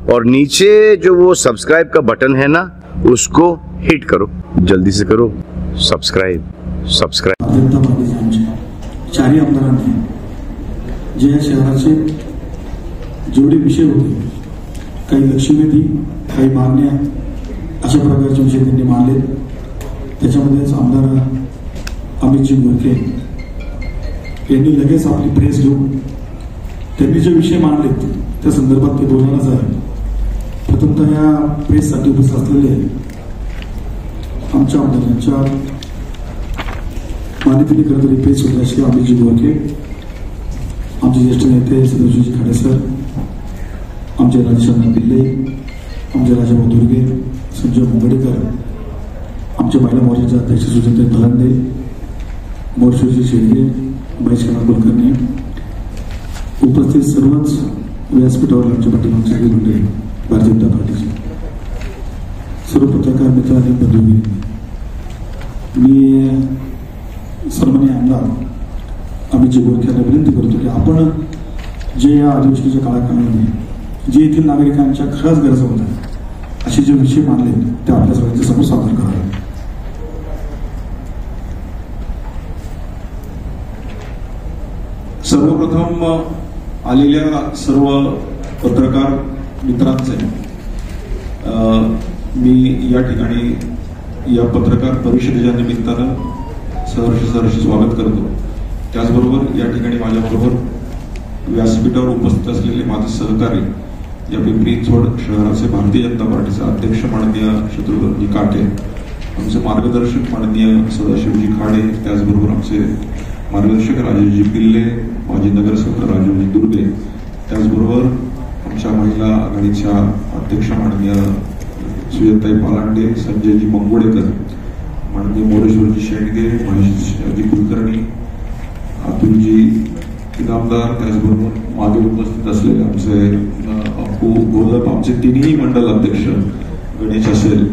और नीचे जो वो सब्सक्राइब का बटन है ना, उसको हिट करो, जल्दी से करो सब्सक्राइब। जनता पार्टीचे आमचे चारही आमदारांनी जे या शहराचे जेवढे विषय होते, काही लक्षवेधी, काही मागण्या, अशा प्रकारचे विषय त्यांनी मांडले। त्याच्यामध्येच आमदार अमितजी गोरखे यांनी लगेच आपली प्रेस घेऊन त्यांनी जे विषय मांडलेत त्या संदर्भात ते बोलणारच आहे। प्रथमतः या प्रेससाठी उपस्थित असलेले आमच्या आमदारांच्या मान्यतेने खरं तर प्रेस होते असे अमितजी गोरखे, आमचे ज्येष्ठ नेते सदाशिवजी खाडे सर, आमचे राजेशंकर पिल्ले, आमचे राजाभाऊ दुर्गे, संजय मुंगडेकर, आमचे महिला मोर्चाचे अध्यक्ष सुजयताई धरंदे, मोर्शीजी शेडगे, महेशकांत कुलकर्णी, उपस्थित सर्वच व्यासपीठावर आमच्या पाठीमागचे सगळे मंडळी, भारतीय जनता पार्टीचे सर्व पत्रकार मित्र आणि बंधूंनी, मी सन्माननीय आमदार अमितजी गोरखे यांना विनंती करतो की आपण जे या अधिवेशनाच्या काळामध्ये जे येथील नागरिकांच्या खरंच गरजा होत्या असे जे विषय मांडले ते आपल्या सगळ्यांच्या समोर सादर करावे। सर्वप्रथम आलेल्या सर्व पत्रकार मित्रांचे मी या ठिकाणी या पत्रकार परिषदेच्या निमित्तानं सहर्ष स्वागत करतो। त्याचबरोबर या ठिकाणी माझ्याबरोबर व्यासपीठावर उपस्थित असलेले माझे सहकारी, या पिंपरी चिंचवड शहराचे भारतीय जनता पार्टीचे अध्यक्ष माननीय शत्रुघ्नजी काटे, आमचे मार्गदर्शक माननीय सदाशिवजी खाडे, त्याचबरोबर आमचे मार्गदर्शक राजेशजी पिल्ले, माजी नगरसेवक राजूजी दुर्गे, त्याचबरोबर आमच्या महिला आघाडीच्या अध्यक्ष माननीय सुजयताई पालांडे, संजयजी मंगोडेकर, माननीय मोरेश्वरजी शेंडगे, महेशजी कुलकर्णी, अतुलजी इनामदार, त्याचबरोबर मागे उपस्थित असलेले आमचे अप्पू गोलप, आमचे तिन्ही मंडल अध्यक्ष गणेश असेल,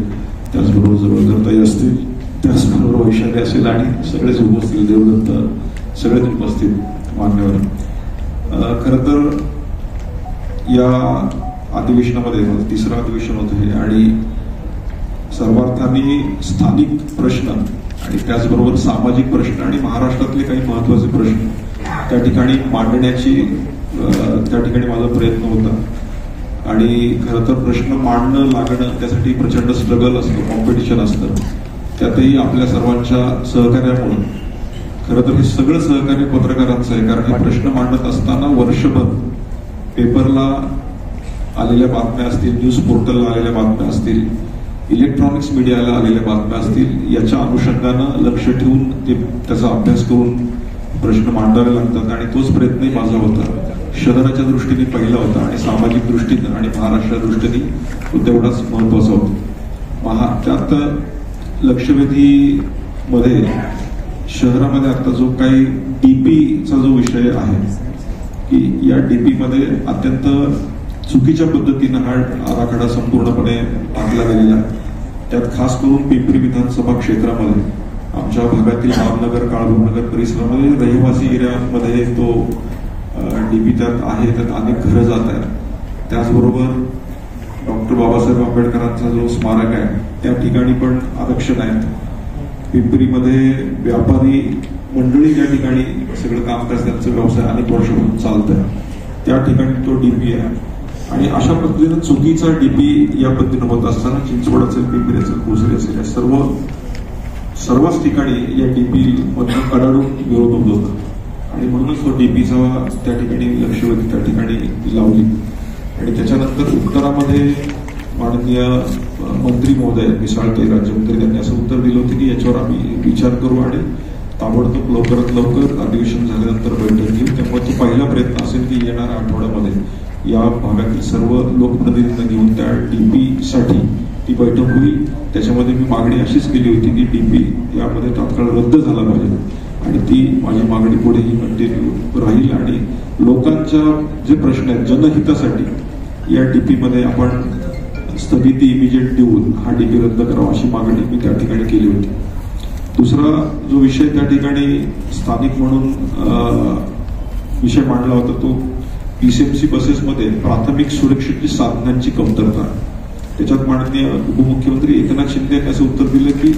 त्याचबरोबर जवळकरताई असतील, त्याचबरोबर वैशाली असेल आणि सगळेच उपस्थित, देवदत्त, सगळेच उपस्थित मान्यवर। खरं तर या अधिवेशनामध्ये तिसरं अधिवेशन होतं हे, आणि सर्वार्थाने स्थानिक प्रश्न आणि त्याचबरोबर सामाजिक प्रश्न आणि महाराष्ट्रातले काही महत्वाचे प्रश्न त्या ठिकाणी मांडण्याची त्या ठिकाणी माझा प्रयत्न होता। आणि खरं तर प्रश्न मांडणं लागणं त्यासाठी प्रचंड स्ट्रगल असतं, कॉम्पिटिशन असतं, त्यातही आपल्या सर्वांच्या सहकार्यामुळे खरं तर हे सगळं सहकार्य पत्रकारांचं आहे। कारण हे प्रश्न मांडत असताना वर्षभर पेपरला आलेल्या बातम्या असतील, न्यूज पोर्टलला आलेल्या बातम्या असतील, इलेक्ट्रॉनिक्स मीडियाला आलेल्या बातम्या असतील, याच्या अनुषंगानं लक्ष ठेवून त्याचा अभ्यास करून प्रश्न मांडावे लागतात। आणि तोच प्रयत्नही माझा होता, शहराच्या दृष्टीने पहिला होता आणि सामाजिक दृष्टीनं आणि महाराष्ट्र दृष्टीने तो तेवढाच महत्वाचा होता। त्यात लक्षवेधी मध्ये शहरामध्ये आता जो काही डीपीचा जो विषय आहे की या डीपी मध्ये अत्यंत चुकीच्या पद्धतीनं हा आराखडा संपूर्णपणे आखला गेलेला, त्यात खास करून पिंपरी विधानसभा क्षेत्रामध्ये आमच्या भागातील रामनगर, काळभोरनगर परिसरामध्ये रहिवासी एरियामध्ये तो डीपी त्यात आहे, त्यात अनेक घरं जात आहेत। त्याचबरोबर डॉक्टर बाबासाहेब आंबेडकरांचा जो स्मारक आहे त्या ठिकाणी पण आरक्षण आहेत। पिंपरीमध्ये व्यापारी मंडळी ज्या ठिकाणी सगळं कामकाज त्यांचा व्यवसाय अनेक वर्षापासून चालत आहे त्या ठिकाणी तो डीपी आहे। आणि अशा पद्धतीनं चुकीचा डीपी या पद्धतीनं होत असताना चिंचवड असेल, पिंपरी असेल, भोसरी असेल, या सर्वच ठिकाणी या डीपी मधून कडाडून विरोध होत होता आणि म्हणूनच तो डीपीचा त्या ठिकाणी लक्षवेधी त्या ठिकाणी लावली। आणि त्याच्यानंतर उत्तरामध्ये माननीय मंत्री महोदय मिसाळते राज्यमंत्री त्यांनी असं उत्तर दिलं होतं की याच्यावर आम्ही विचार करू आणि ताबडतोब लवकरात लवकर अधिवेशन झाल्यानंतर बैठक घेऊ। त्यामुळे तो पहिला प्रयत्न असेल की येणाऱ्या आठवड्यामध्ये या भागातील सर्व लोकप्रतिनिधींना घेऊन त्या डीपी साठी ती बैठक होईल। त्याच्यामध्ये मी मागणी अशीच केली होती की डीपी यामध्ये तात्काळ रद्द झाला पाहिजे आणि ती माझी मागणी पुढेही कंटिन्यू राहील आणि लोकांच्या जे प्रश्न आहेत जनहितासाठी या डीपी मध्ये आपण स्थगिती इमिजिएट देऊन हा डीपी रद्द करावा अशी मागणी मी त्या ठिकाणी केली होती। दुसरा जो विषय त्या ठिकाणी स्थानिक म्हणून विषय मांडला होता तो PCMC बसेसमध्ये प्राथमिक सुरक्षेची साधनांची कमतरता. त्याच्यात माननीय उपमुख्यमंत्री एकनाथ शिंदे यांनी असं उत्तर दिलं की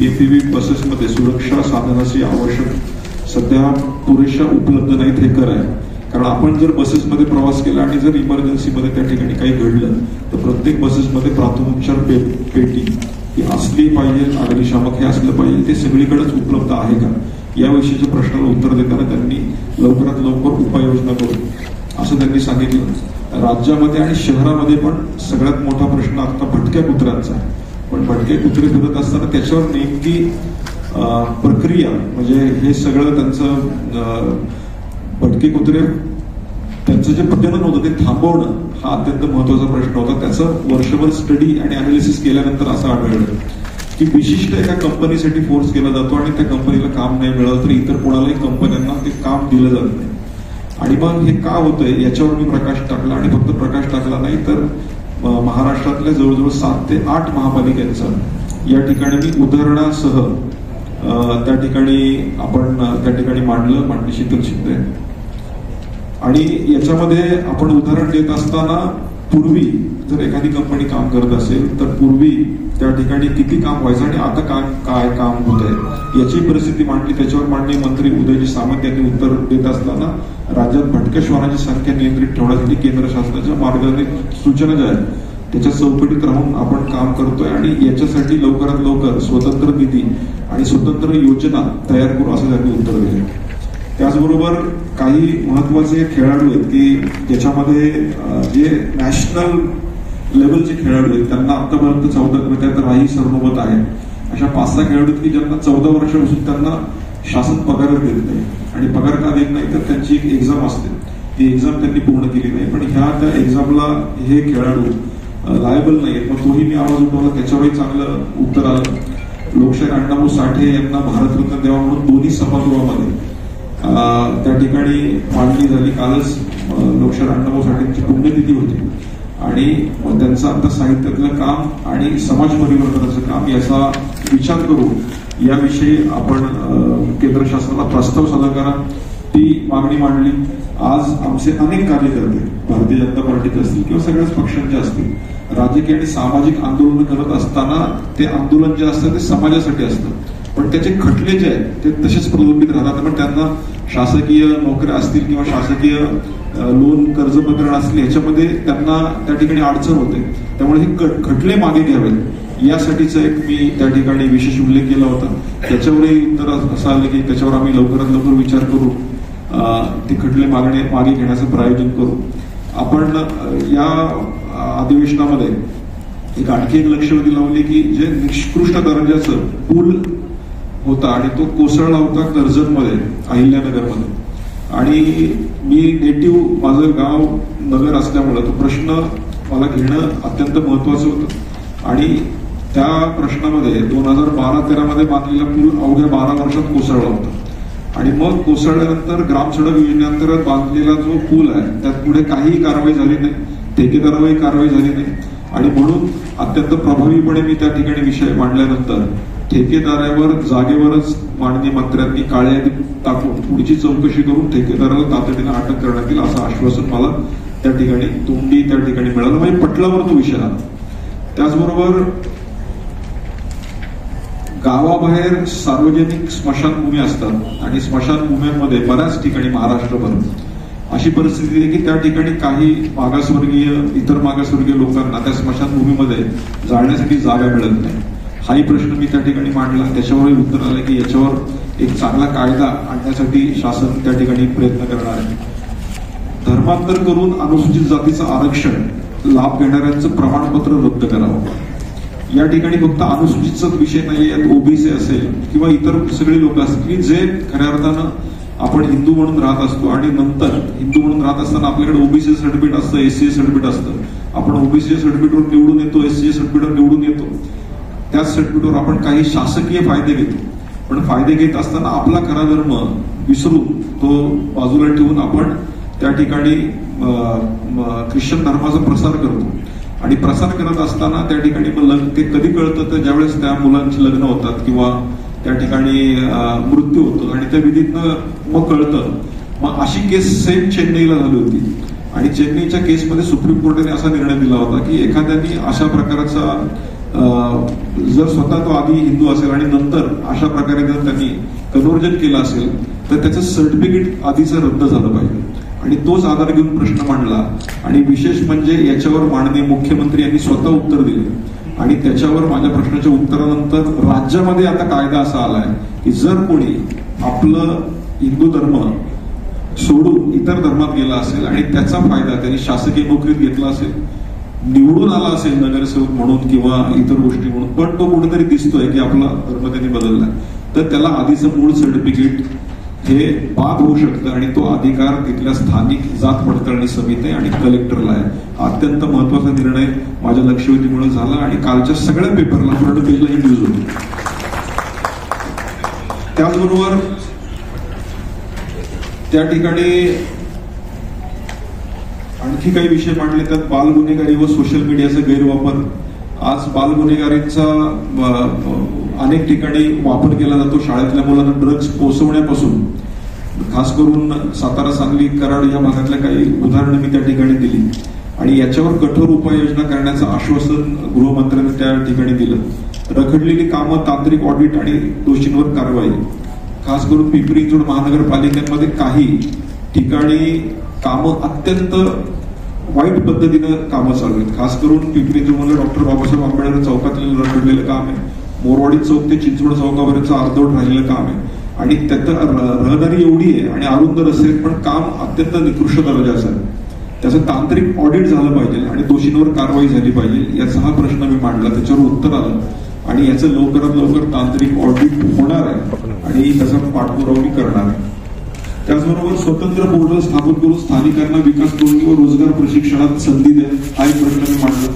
APV बसेसमध्ये सुरक्षा साधनाची आवश्यक सध्या पुरेशा उपलब्ध नाहीत. हे खरं आहे, कारण आपण जर बसेसमध्ये प्रवास केला आणि जर इमर्जन्सीमध्ये त्या ठिकाणी काही घडलं तर प्रत्येक बसेसमध्ये प्राथमिकोपचार पेटी ही असली पाहिजे, अग्निशामक हे असलं पाहिजे, ते सगळीकडेच उपलब्ध आहे का याविषयीच्या प्रश्नाला उत्तर देताना त्यांनी लवकरात लवकर उपाययोजना करू असं त्यांनी सांगितलं. राज्यामध्ये आणि शहरामध्ये पण सगळ्यात मोठा प्रश्न आता भटक्या कुत्र्यांचा आहे. पण भटके कुत्रे फिरत असताना त्याच्यावर नेमकी प्रक्रिया म्हणजे हे सगळं त्यांचं भटके कुत्रे त्यांचं जे प्रजनन होतं ते थांबवणं हा अत्यंत महत्वाचा प्रश्न होता. त्याचं वर्षभर स्टडी आणि अनालिसिस केल्यानंतर असं आढळलं की विशिष्ट एका कंपनीसाठी फोर्स केला जातो आणि त्या कंपनीला काम नाही मिळालं तर इतर कोणालाही कंपन्यांना ते काम दिलं जात नाही. आणि मग हे का होतंय याच्यावर मी प्रकाश टाकला आणि फक्त प्रकाश टाकला नाही तर महाराष्ट्रातल्या जवळजवळ 7 ते 8 महापालिकांचं या ठिकाणी मी उदाहरणासह त्या ठिकाणी मांडलं माननीय शीतल शिंदे. आणि याच्यामध्ये आपण उदाहरण देत असताना पूर्वी जर एखादी कंपनी काम करत असेल तर पूर्वी त्या ठिकाणी किती काम व्हायचं आणि आता काय काम होत आहे याची परिस्थिती मांडली. त्याच्यावर माननीय मंत्री उदयजी सामंत यांनी उत्तर देत असताना राज्यात भटक्या श्वानांची संख्या नियंत्रित ठेवण्यासाठी केंद्र शासनाच्या मार्गदर्शक सूचना ज्या आहेत त्याच्या चौकटीत राहून आपण काम करतोय आणि याच्यासाठी लवकरात लवकर स्वतंत्र निधी आणि स्वतंत्र योजना तयार करू असं त्यांनी उत्तर दिले. त्याचबरोबर काही महत्वाचे खेळाडू आहेत की ज्याच्यामध्ये जे नॅशनल लेवलचे खेळाडू आहेत त्यांना आतापर्यंत 14 त्यात राही सरनोबत आहे. अशा 5-6 खेळाडू आहेत की ज्यांना 14 वर्षापासून त्यांना शासन पगारच देत नाही. आणि पगार का देत नाही तर त्यांची एक एक्झाम असते, ती एक्झाम त्यांनी पूर्ण केली नाही. पण त्या एक्झामला हे खेळाडू लायबल नाहीत. मग तोही मी आवाज उठवला, त्याच्यावरही चांगलं उत्तर आलं. लोकशाहीर अण्णाभाऊ साठे यांना भारतरत्न द्यावा म्हणून दोन्ही सभागृहामध्ये त्या ठिकाणी मांडणी झाली. कालच लोकशाहीर अण्णाभाऊ साठेंची पुण्यतिथी होती आणि त्यांचं आता साहित्यातलं काम आणि समाज परिवर्तनाचं काम याचा विचार करू याविषयी आपण केंद्र शासनाला प्रस्ताव सादर करा ती मागणी मांडली. आज आमचे अनेक कार्यकर्ते भारतीय जनता पार्टीचे असतील किंवा सगळ्याच पक्षांचे असतील राजकीय आणि सामाजिक आंदोलन करत असताना ते आंदोलन जे असतं ते समाजासाठी असतं. पण त्याचे खटले जे आहेत ते तसेच प्रलंबित राहतात. पण त्यांना शासकीय नोकऱ्या असतील किंवा शासकीय लोन कर्ज प्रकरण असतील ह्याच्यामध्ये त्यांना त्या ठिकाणी अडचण होते. त्यामुळे हे खटले मागे घ्यावेत यासाठीचा एक मी त्या ठिकाणी विशेष उल्लेख केला होता. त्याच्यावरही उत्तर असं आलं की त्याच्यावर आम्ही लवकरात लवकर विचार करू, ते खटले मागे घेण्याचं प्रायोजन करू. आपण या अधिवेशनामध्ये एक आणखी एक लक्षवेधी लावली की जे निकृष्ट दर्जाचं पूल होता आणि तो कोसळला होता कर्जतमध्ये अहिल्यानगरमध्ये. आणि मी नेटिव्ह माझं गाव नगर असल्यामुळे तो प्रश्न मला घेणं अत्यंत महत्वाचं होतं. आणि त्या प्रश्नामध्ये 2012-13 मध्ये बांधलेला पूल अवघ्या 12 वर्षात कोसळला होता. आणि मग कोसळल्यानंतर ग्रामसडक योजनेअंतर्गत बांधलेला जो पूल आहे त्यात पुढे काहीही कारवाई झाली नाही, ठेकेदारावरही कारवाई झाली नाही. आणि म्हणून अत्यंत प्रभावीपणे मी त्या ठिकाणी विषय मांडल्यानंतर ठेकेदारावर जागेवरच माननीय मंत्र्यांनी काळ्या यादीत टाकून पुढची चौकशी करून ठेकेदाराला तातडीने अटक करण्यात येईल असं आश्वासन मला त्या ठिकाणी तोंडी त्या ठिकाणी मिळालं. म्हणजे पटलावर तो विषय आला. त्याचबरोबर गावाबाहेर सार्वजनिक स्मशानभूमी असतात आणि स्मशानभूम्यांमध्ये बऱ्याच ठिकाणी महाराष्ट्रभर अशी परिस्थिती आहे की त्या ठिकाणी काही इतर मागासवर्गीय लोकांना त्या स्मशानभूमीमध्ये जाण्यासाठी जागा मिळत नाही. हाही प्रश्न मी त्या ठिकाणी मांडला. त्याच्यावरही उत्तर आलं की याच्यावर एक चांगला कायदा आणण्यासाठी शासन त्या ठिकाणी प्रयत्न करणार आहे. धर्मांतर करून अनुसूचित जातीचं आरक्षण लाभ घेणाऱ्यांचं प्रमाणपत्र रद्द करावं. या ठिकाणी फक्त अनुसूचितचाच विषय नाही, यात ओबीसी असेल किंवा इतर सगळे लोक असतील की जे खऱ्या अर्थानं आपण हिंदू म्हणून राहत असतो आणि नंतर हिंदू म्हणून राहत असताना आपल्याकडे ओबीसी सर्टिफिकेट असतं, एससी सर्टिफिकेट असतं. आपण ओबीसी सर्टिफिकेटवर निवडून येतो, एससी सर्टिफिकेटवर निवडून येतो. त्याच सर्टिफिकेटवर आपण काही शासकीय फायदे घेतो. पण फायदे घेत असताना आपला खरा धर्म विसरून तो बाजूला ठेवून आपण त्या ठिकाणी ख्रिश्चन धर्माचा प्रसार करतो. आणि प्रसार करत असताना त्या ठिकाणी ते कधी कळतं तर ज्यावेळेस त्या मुलांची लग्न होतात किंवा त्या ठिकाणी मृत्यू होतो आणि त्या विधीतनं मग कळतं. मग अशी केस सेम चेन्नईला झाली होती आणि चेन्नईच्या केसमध्ये सुप्रीम कोर्टाने असा निर्णय दिला होता की एखाद्याने अशा प्रकारचा जर स्वतः तो आधी हिंदू असेल आणि नंतर अशा प्रकारे जर त्यांनी कन्व्हर्जन केलं असेल तर त्याचं सर्टिफिकेट आधीचं रद्द झालं पाहिजे. आणि तोच आधार घेऊन प्रश्न मांडला. आणि विशेष म्हणजे याच्यावर माननीय मुख्यमंत्री यांनी स्वतः उत्तर दिले आणि त्याच्यावर माझ्या प्रश्नाच्या उत्तरानंतर राज्यामध्ये आता कायदा असा आलाय की जर कोणी आपलं हिंदू धर्म सोडून इतर धर्मात गेला असेल आणि त्याचा फायदा त्यांनी शासकीय नोकरीत घेतला असेल, निवडून आला असेल नगरसेवक म्हणून किंवा इतर गोष्टी म्हणून, पण तो कुठेतरी दिसतोय की आपला धर्म त्यांनी बदललाय, तर त्याला आधीचं मूळ सर्टिफिकेट हे बाद होऊ शकतं आणि तो अधिकार तिथल्या स्थानिक जात पडताळणी समिती आणि कलेक्टरला आहे. अत्यंत महत्वाचा निर्णय माझ्या लक्षवेधीमुळे झाला आणि कालच्या सगळ्या पेपरला फ्रंट पेजला ही न्यूज होती. त्याचबरोबर त्या ठिकाणी आणखी काही विषय मांडले, त्यात बालगुन्हेगारी व सोशल मीडियाचा गैरवापर. आज बालगुन्हेगारीचा अनेक ठिकाणी वापर केला जातो. शाळेतल्या मुलांना ड्रग्ज पोहोचवण्यापासून खास करून सातारा, सांगली, कराड या भागातल्या काही उदाहरणं मी त्या ठिकाणी दिली आणि याच्यावर कठोर उपाययोजना करण्याचं आश्वासन गृहमंत्र्यांनी त्या ठिकाणी दिलं. रखडलेली कामं, तांत्रिक ऑडिट आणि दोषींवर कारवाई. खास करून पिंपरी चिंचवड महानगरपालिकेमध्ये काही ठिकाणी कामं अत्यंत वाईट पद्धतीनं कामं चालू आहेत. खास करून पिंपरी चिंचवडमध्ये डॉक्टर बाबासाहेब आंबेडकर चौकातलं रखडलेलं काम आहे, मोरवाडी चौक ते चिंचवड चौकापर्यंत अर्धवट राहिलेलं काम आहे आणि त्यात रहदारी एवढी आहे आणि अरुंद रस्ते, पण काम अत्यंत निकृष्ट दर्जाचं आहे. त्याचं तांत्रिक ऑडिट झालं पाहिजे आणि दोषींवर कारवाई झाली पाहिजे, याचा हा प्रश्न मी मांडला. त्याच्यावर उत्तर आलं आणि याचं लवकरात लवकर तांत्रिक ऑडिट होणार आहे आणि त्याचा पाठपुरावा मी करणार आहे. त्याचबरोबर स्वतंत्र पोर्टल स्थापन करून स्थानिकांना विकास तोडणी व रोजगार प्रशिक्षणात संधी द्या, हा एक प्रश्न मी मांडला.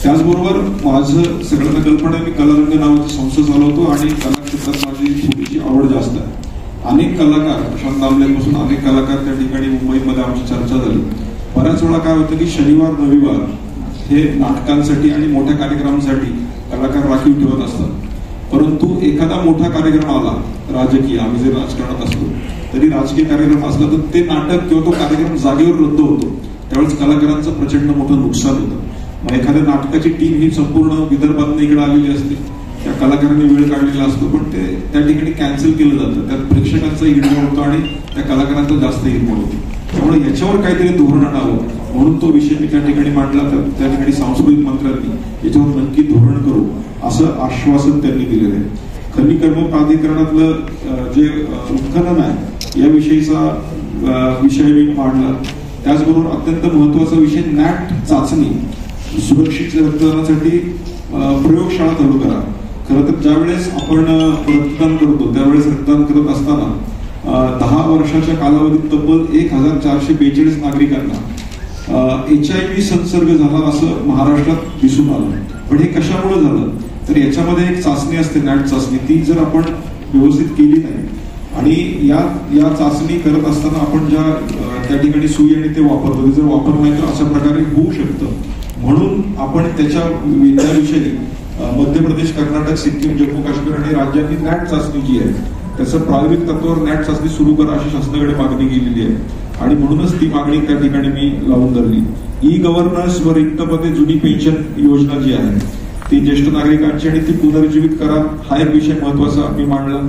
त्याचबरोबर माझं सगळ्यांना कल्पना आहे, मी कलारंग नावाची संस्था चालवतो आणि कला क्षेत्रात माझी थोडीशी आवड जास्त आहे. अनेक कलाकार, प्रशांत दामलेपासून अनेक कलाकार त्या ठिकाणी मुंबईमध्ये आमची चर्चा झाली. बऱ्याच वेळा काय होतं की शनिवार रविवार हे नाटकांसाठी आणि मोठ्या कार्यक्रमांसाठी कलाकार राखीव ठेवत असतात, परंतु एखादा मोठा कार्यक्रम आला राजकीय, आम्ही जे राजकारणात असतो तरी राजकीय कार्यक्रम असला तर ते नाटक किंवा तो कार्यक्रम जागेवर रद्द होतो. त्यावेळेस कलाकारांचं प्रचंड मोठं नुकसान होतं. मग एखाद्या नाटकाची टीम ही संपूर्ण विदर्भात इकडे आलेली असते, त्या कलाकारांनी वेळ काढलेला असतो, पण ते त्या ठिकाणी कॅन्सल केलं जातं. त्यात प्रेक्षकांचा हिरमोड होतो आणि त्या कलाकारांचा जास्त हिरमोड होतो. त्यामुळे याच्यावर काहीतरी धोरण आणावं म्हणून तो विषय मी त्या ठिकाणी मांडला. तर त्या ठिकाणी सांस्कृतिक मंत्र्यांनी याच्यावर नक्की धोरण करू असं आश्वासन त्यांनी दिलेलं आहे. खनिकर्म प्राधिकरणातलं जे उत्खनन आहे याविषयीचा विषय मी मांडला. त्याचबरोबर अत्यंत महत्वाचा विषय नॅट चाचणी, सुरक्षित रक्तदानासाठी प्रयोगशाळा चालू करा. खरं तर ज्यावेळेस आपण रक्तदान करतो त्यावेळेस रक्तदान करत असताना 10 वर्षाच्या कालावधीत तब्बल 1442 नागरिकांना HIV संसर्ग झाला असं महाराष्ट्रात दिसून आलं. पण हे कशामुळे झालं तर याच्यामध्ये एक चाचणी असते, नॅट चाचणी. ती जर आपण व्यवस्थित केली नाही आणि या चाचणी करत असताना आपण ज्या त्या ठिकाणी सुई आणि ते वापरतो, जर वापर नाही तर अशा प्रकारे होऊ शकतं. म्हणून आपण त्याविषयी मध्य प्रदेश, कर्नाटक, सिक्कीम, जम्मू काश्मीर आणि राज्यातली नॅट चाचणी जी आहे त्याचं प्रायोगिक तत्वावर नॅट चाचणी सुरू करा अशी शासनाकडे मागणी केलेली आहे आणि म्हणूनच ती मागणी त्या ठिकाणी मी लावून धरली. ई गव्हर्नन्स व रिक्त पदे, जुनी पेन्शन योजना जी आहे ती ज्येष्ठ नागरिकांची आणि ती पुनर्जीवित करा, हा एक विषय महत्वाचा मी मांडला.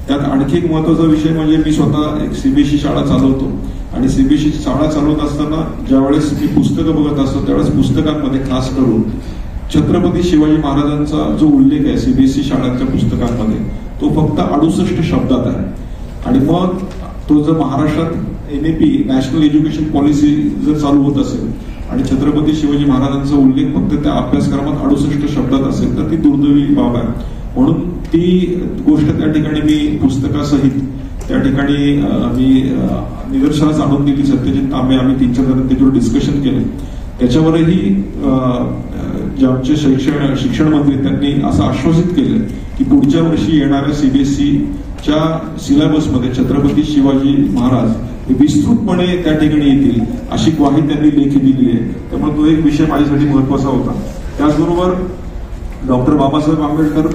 त्यात आणखी एक महत्वाचा विषय म्हणजे मी स्वतः एक सीबीएसई शाळा चालवतो आणि सीबीएसई शाळा चालवत असताना ज्यावेळेस मी पुस्तकं बघत असतो त्यावेळेस पुस्तकांमध्ये खास करून छत्रपती शिवाजी महाराजांचा जो उल्लेख आहे सीबीएसई शाळांच्या पुस्तकांमध्ये तो फक्त 68 शब्दात आहे. आणि मग तो जर महाराष्ट्रात NAP नॅशनल एज्युकेशन पॉलिसी जर चालू होत असेल आणि छत्रपती शिवाजी महाराजांचा उल्लेख फक्त त्या अभ्यासक्रमात 68 शब्दात असेल तर ती दुर्दैवी बाब आहे. म्हणून ती गोष्ट त्या ठिकाणी मी पुस्तकासहित त्या ठिकाणी मी निदर्शनास आणून दिली. सत्यजित तांबे आम्ही 3-4 जण त्याच्यावर डिस्कशन केलं. त्याच्यावरही जे आमचे शिक्षण मंत्री त्यांनी असं आश्वासित केलं की पुढच्या वर्षी येणाऱ्या सीबीएसईच्या सिलेबसमध्ये छत्रपती शिवाजी महाराज हे विस्तृतपणे त्या ठिकाणी येतील अशी ग्वाही त्यांनी लेखी दिली आहे. त्यामुळे तो एक विषय माझ्यासाठी महत्वाचा होता. त्याचबरोबर डॉक्टर बाबासाहेब आंबेडकर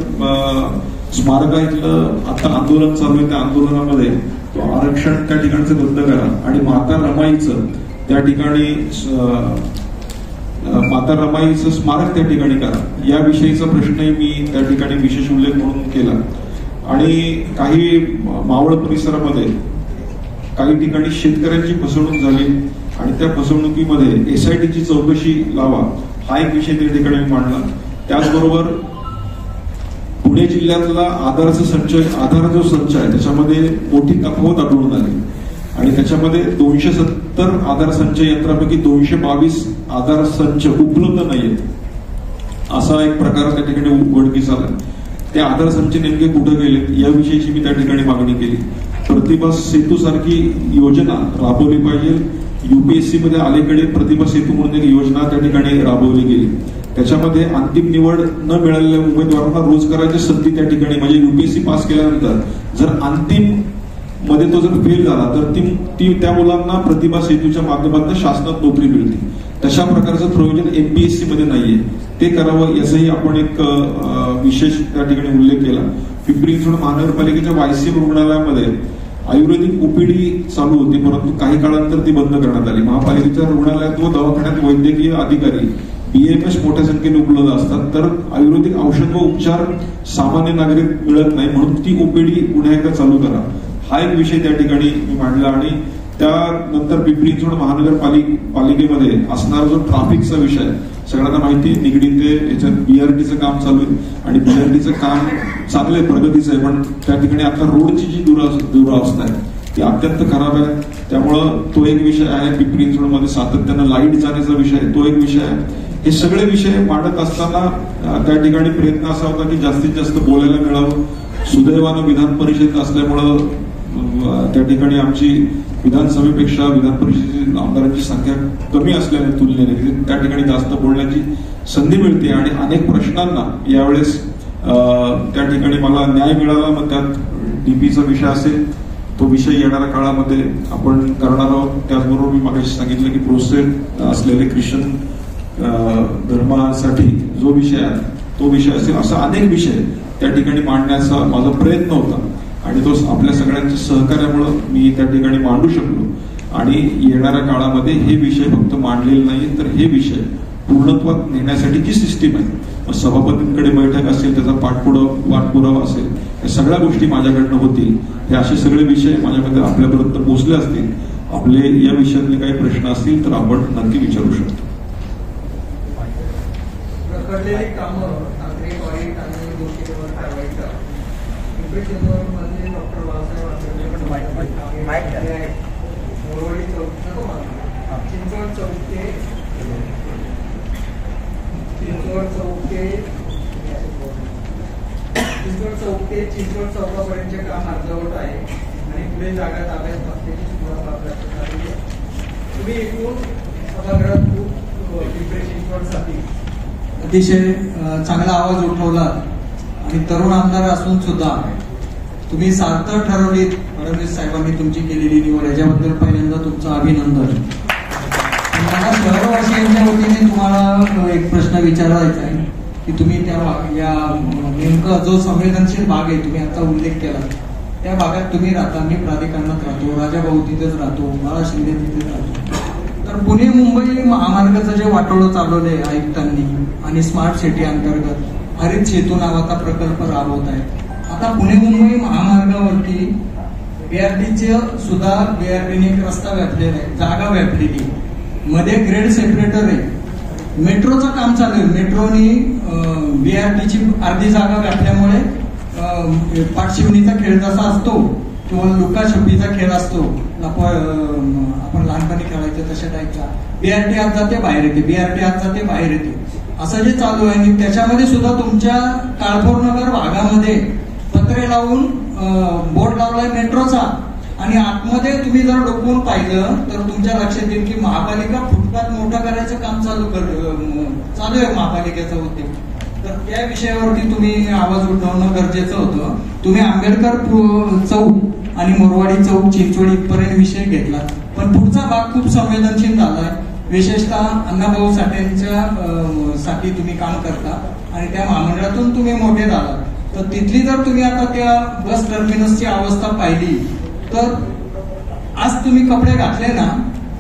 स्मारकातलं आता आंदोलन चालू आहे, त्या आंदोलनामध्ये तो आरक्षण त्या ठिकाणचं रद्द करा आणि माता रमाईचं त्या ठिकाणी माता रमाईचं स्मारक त्या ठिकाणी करा, याविषयीचा प्रश्नही मी त्या ठिकाणी विशेष उल्लेख म्हणून केला. आणि काही मावळ परिसरामध्ये काही ठिकाणी शेतकऱ्यांची फसवणूक झाली आणि त्या फसवणुकीमध्ये SITची चौकशी लावा, हा एक विषय त्या ठिकाणी मी मांडला. त्याचबरोबर पुणे जिल्ह्यातला आधार जो संच आहे त्याच्यामध्ये मोठी तफावत आढळून आली आणि त्याच्यामध्ये 270 आधार संच यंत्रापैकी 222 आधार संच उपलब्ध नाहीयेत, असा एक प्रकार त्या ठिकाणी उघडकीस आला. ते आधार संच नेमके कुठे गेले याविषयीची मी त्या ठिकाणी मागणी केली. प्रतिभा सेतू सारखी योजना राबवली पाहिजे. UPSC मध्ये अलीकडे प्रतिभा सेतू म्हणून एक योजना त्या ठिकाणी राबवली गेली. त्याच्यामध्ये अंतिम निवड न मिळालेल्या उमेदवारांना रोजगाराची संधी त्या ठिकाणी, म्हणजे UPSC पास केल्यानंतर जर अंतिम मध्ये तो जर फेल झाला तर ती त्या मुलांना प्रतिभा सेतूच्या माध्यमातून शासनात नोकरी मिळते. तशा प्रकारचं प्रयोजन MPSC मध्ये नाहीये, ते करावं याचाही आपण एक विशेष त्या ठिकाणी उल्लेख केला. पिंपरी चिंचवड महानगरपालिकेच्या YCM रुग्णालयामध्ये आयुर्वेदिक OPD चालू होती, परंतु काही काळानंतर ती बंद करण्यात आली. महापालिकेच्या रुग्णालयात व दवाखान्यात वैद्यकीय अधिकारी BAMS मोठ्या संख्येने उपलब्ध असतात, तर आयुर्वेदिक औषध व उपचार सामान्य नागरिक मिळत नाही, म्हणून ती OPD पुन्हा एकदा चालू करा, हा एक विषय त्या ठिकाणी मी मांडला. आणि त्यानंतर पिंपरी चिंचवड महानगरपालिकेमध्ये असणारा जो ट्रॅफिकचा विषय सगळ्यांना माहिती आहे, निगडीत याच्यात BRTचं काम चालू आहे आणि BRTचं काम चांगलं आहे, प्रगतीचं आहे, पण त्या ठिकाणी आता रोडची जी दुरावस्था आहे ती अत्यंत खराब आहे. त्यामुळं तो एक विषय आहे. पिंपरी चिंचवडमध्ये सातत्यानं लाईट जाण्याचा विषय तो एक विषय आहे. हे सगळे विषय मांडत असताना त्या ठिकाणी प्रयत्न असा होता की जास्तीत जास्त बोलायला मिळावं. सुदैवानं विधान परिषद असल्यामुळं त्या ठिकाणी आमची विधानसभेपेक्षा विधान परिषदेतील आमदारांची संख्या कमी असल्याने तुलनेने त्या ठिकाणी जास्त बोलण्याची संधी मिळते आणि अनेक प्रश्नांना यावेळेस त्या ठिकाणी मला न्याय मिळाला. मग त्यात DPचा विषय असेल, तो विषय येणाऱ्या काळामध्ये आपण करणार आहोत. त्याचबरोबर मी मागाशी सांगितलं की प्रोसेस असलेले ख्रिश्चन धर्मासाठी जो विषय आहे तो विषय असेल, असा अनेक विषय त्या ठिकाणी मांडण्याचा माझा प्रयत्न होता आणि तो आपल्या सगळ्यांच्या सहकार्यामुळे मी त्या ठिकाणी मांडू शकलो. आणि येणाऱ्या काळामध्ये हे विषय फक्त मांडलेले नाही, तर हे विषय पूर्णत्वात नेण्यासाठी जी सिस्टीम आहे, सभापतींकडे बैठक असेल, त्याचा पाठपुरावा असेल, या सगळ्या गोष्टी माझ्याकडनं होतील. हे असे सगळे विषय माझ्यामध्ये आपल्यापर्यंत पोहोचले असतील. आपले या विषयातले काही प्रश्न असतील तर आपण नक्की विचारू शकतो. चिंचवड चौकापर्यंतचे काम अर्धवट आहे आणि पुढे जागा ताब्यात नसल्याची तुम्ही एकूण सभागृहात पिंपरी चिंचवडसाठी अतिशय चांगला आवाज उठवला आणि तरुण आमदार असून सुद्धा तुम्ही सार्थक ठरवलीत. फडणवीस साहेबांनी तुमची केलेली निवड, याच्याबद्दल पहिल्यांदा तुमचं अभिनंदन. मला शहरवासियांच्या वतीने तुम्हाला एक प्रश्न विचारायचा आहे की तुम्ही त्या या नेमका जो संवेदनशील भाग आहे, तुम्ही आता उल्लेख केला, त्या भागात तुम्ही राहता. मी प्राधिकरणात राहतो, राजाभाऊ तिथेच राहतो, बाळा शिंदे तिथेच राहतो. तर पुणे मुंबई महामार्गाचं जे वाटोळं चालवलंय आयुक्तांनी आणि स्मार्ट सिटी अंतर्गत हरित सेतू नावाचा प्रकल्प राबवत आहे. आता पुणे मुंबई महामार्गावरती BRTचे सुद्धा BRTने एक रस्ता व्यापलेला आहे, जागा व्यापलेली, मध्ये ग्रेड सेपरेटर आहे, मेट्रोचं काम चालू आहे. मेट्रोनी BRTची अर्धी जागा व्यापल्यामुळे पाठशिवणीचा खेळ जसा असतो किंवा लुकाछुपीचा खेळ असतो, आपण लहानपणी खेळायचो तशा टाईपचा, BRT आत जाते बाहेर येते, BRT आत जाते बाहेर येते, असं जे चालू आहे. आणि त्याच्यामध्ये सुद्धा तुमच्या काळभोरनगर भागामध्ये पत्रे लावून बोर्ड लावलाय मेट्रोचा आणि आतमध्ये तुम्ही जर डोकवून पाहिलं तर तुमच्या लक्षात येईल की महापालिका फुटपाथ मोठा करायचं काम चालू आहे महापालिकेचा उद्योग. तर त्या विषयावरती तुम्ही आवाज उठवणं गरजेचं होतं. तुम्ही आंबेडकर चौक आणि मोरवाडी चौक चिंचवड इथपर्यंत विषय घेतला, पण पुढचा भाग खूप संवेदनशील झालाय. विशेषतः अण्णाभाऊ साठेंच्या साठी तुम्ही काम करता आणि त्या महामंडळातून तुम्ही मोठे झाला. तर तिथली जर तुम्ही आता त्या बस टर्मिनसची अवस्था पाहिली तर आज तुम्ही कपडे घातले ना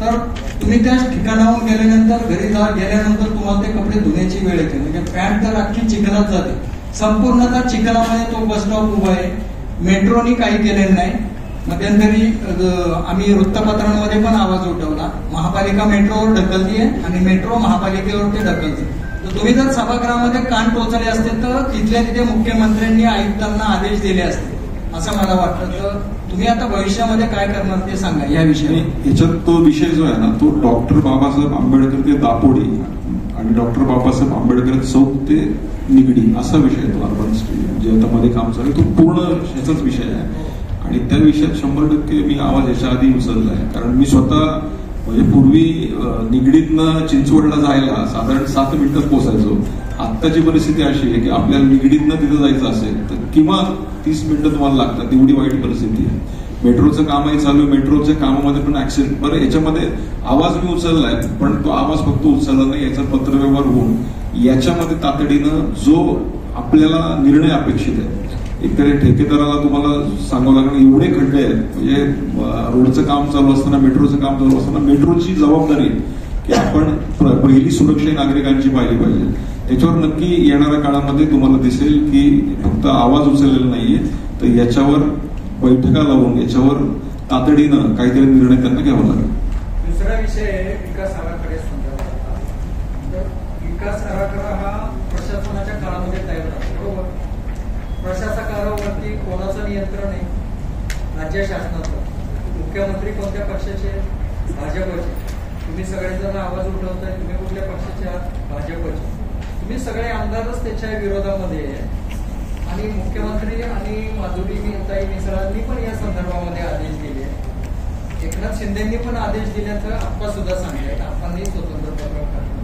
तर तुम्ही त्या ठिकाणाहून गेल्यानंतर घरी गेल्यानंतर तुम्हाला ते कपडे धुण्याची वेळ येते, म्हणजे पॅन्ट तर अख्खी चिखलात जाते, संपूर्णतः चिखलामध्ये तो बस स्टॉप उभा आहे. मेट्रोनी काही केलेलं नाही. मध्यंतरी आम्ही वृत्तपत्रांमध्ये पण आवाज उठवला, महापालिका मेट्रोवर ढकलतीये आणि मेट्रो महापालिकेवरती ढकलते. तर तुम्ही जर सभागृहामध्ये कान टोचले असते तर तिथल्या तिथे मुख्यमंत्र्यांनी आयुक्तांना आदेश दिले असते असं मला वाटतं. तर तुम्ही आता भविष्यामध्ये काय करणार ते सांगा या विषयाने. याच्यात तो विषय जो आहे ना, तो डॉक्टर बाबासाहेब आंबेडकर ते दापोडी आणि डॉक्टर बाबासाहेब आंबेडकर चौक ते निगडी असा विषय आहे. तो अर्बन जे आता मध्ये काम चालू आहे तो पूर्ण ह्याचाच विषय आहे आणि त्या विषयात 100% मी आवाज याच्या आधी उचलला आहे. कारण मी स्वतः म्हणजे पूर्वी निगडीतनं चिंचवडला जायला साधारण 7 मिनिटात पोहोचायचो. आत्ताची परिस्थिती अशी आहे की आपल्याला निगडीतनं तिथं जायचं असेल तर किमान 30 मिनिटं तुम्हाला लागतात. एवढी वाईट परिस्थिती आहे. मेट्रोचं कामही चालू आहे. मेट्रोच्या कामामध्ये पण ऍक्सिडेंट. बरं, याच्यामध्ये आवाज मी उचललाय पण तो आवाज फक्त उचलला नाही, याचा पत्रव्यवहार होऊन याच्यामध्ये तातडीनं जो आपल्याला निर्णय अपेक्षित आहे, एकतर ठेकेदाराला तुम्हाला सांगावं लागणार एवढे खड्डे आहेत, म्हणजे रोडचं काम चालू असताना मेट्रोचं काम चालू असताना मेट्रोची जबाबदारी की आपण पहिली सुरक्षा नागरिकांची पाहिली पाहिजे. त्याच्यावर नक्की येणाऱ्या काळामध्ये तुम्हाला दिसेल की फक्त आवाज उचललेला नाहीये तर याच्यावर बैठका लावून याच्यावर तातडीनं काहीतरी निर्णय त्यांना घ्यावा लागेल. दुसरा विषय विकास आराखडे संदर्भात. विकास आराखडा हा प्रशासनाच्या काळामध्ये तयार झाला, बरोबर. प्रशासकावरती कोणाचं नियंत्रण आहे? राज्य शासनाचं. मुख्यमंत्री कोणत्या पक्षाचे? भाजपचे. तुम्ही सगळेजण आवाज उठवताय, तुम्ही कुठल्या पक्षाचे आहात? भाजपचे. तुम्ही सगळे आमदारच त्याच्या विरोधामध्ये आणि मुख्यमंत्री आणि माधुरी मिसाळांनी पण या संदर्भामध्ये आदेश दिले. एकनाथ शिंदेंनी पण आदेश दिल्याचं आप्पा सुद्धा सांगतायत. आपण स्वतंत्र पत्रकार काढलं.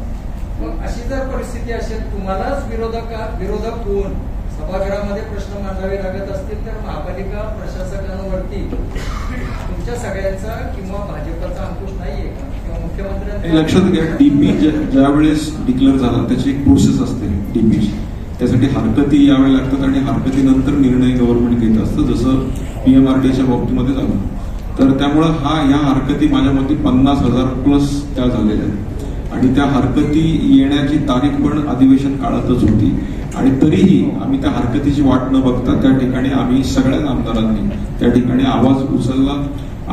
मग अशी जर परिस्थिती असेल, तुम्हालाच विरोधक होऊन सभागृहामध्ये प्रश्न मांडावे लागत असतील तर महापालिका प्रशासकांवरती तुमच्या सगळ्यांचा किंवा भाजपचा अंकुश नाहीये का? किंवा मुख्यमंत्र्यांनी लक्षात घ्या, डीपी ज्या वेळेस डिक्लेअर झाला त्याची एक प्रोसेस असते डीपीची. त्यासाठी हरकती यावे लागतात आणि हरकतीनंतर निर्णय गव्हर्नमेंट घेत असतं, जसं PMRDच्या बाबतीमध्ये झालं. तर त्यामुळं ह्या हरकती माझ्या मते 50,000+ त्या झालेल्या आहेत आणि त्या हरकती येण्याची तारीख पण अधिवेशन काळातच होती आणि तरीही आम्ही त्या हरकतीची वाट न बघता त्या ठिकाणी आम्ही सगळ्याच आमदारांनी त्या ठिकाणी आवाज उचलला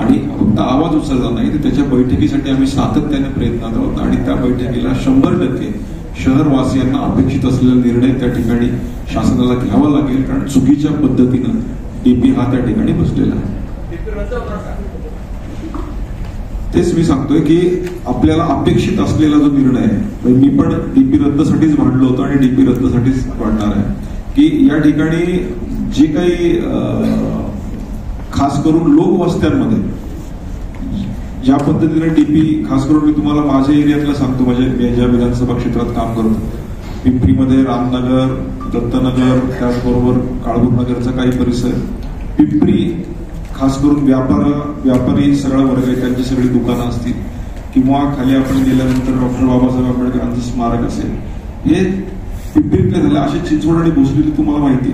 आणि फक्त आवाज उचलला नाही तर त्याच्या बैठकीसाठी आम्ही सातत्याने प्रयत्नात आहोत आणि त्या बैठकीला 100% शहरवासियांना अपेक्षित असलेला निर्णय त्या ठिकाणी शासनाला घ्यावा लागेल. कारण चुकीच्या पद्धतीनं डीपी हा त्या ठिकाणी बसलेला आहे. तेच मी सांगतोय की आपल्याला अपेक्षित असलेला जो निर्णय आहे, मी पण डीपी रद्दसाठीच भांडलो होतो आणि डीपी रद्दसाठीच भांडणार आहे की या ठिकाणी जे काही खास करून लोकवस्त्यांमध्ये ज्या पद्धतीने डीपी, खास करून मी तुम्हाला माझ्या एरियातला सांगतो, मी ज्या विधानसभा क्षेत्रात काम करतो, पिंपरीमध्ये रामनगर, दत्तनगर, त्याचबरोबर काळभोर नगरचा काही परिसर, पिंपरी खास करून व्यापारी सगळा वर्ग आहे, त्यांची सगळी दुकानं असतील किंवा खाली आपण गेल्यानंतर डॉक्टर बाबासाहेब आंबेडकरांचं स्मारक असेल, हे पिंपरीतले झाले. असे चिंचवड आणि भोसरीला तुम्हाला माहिती.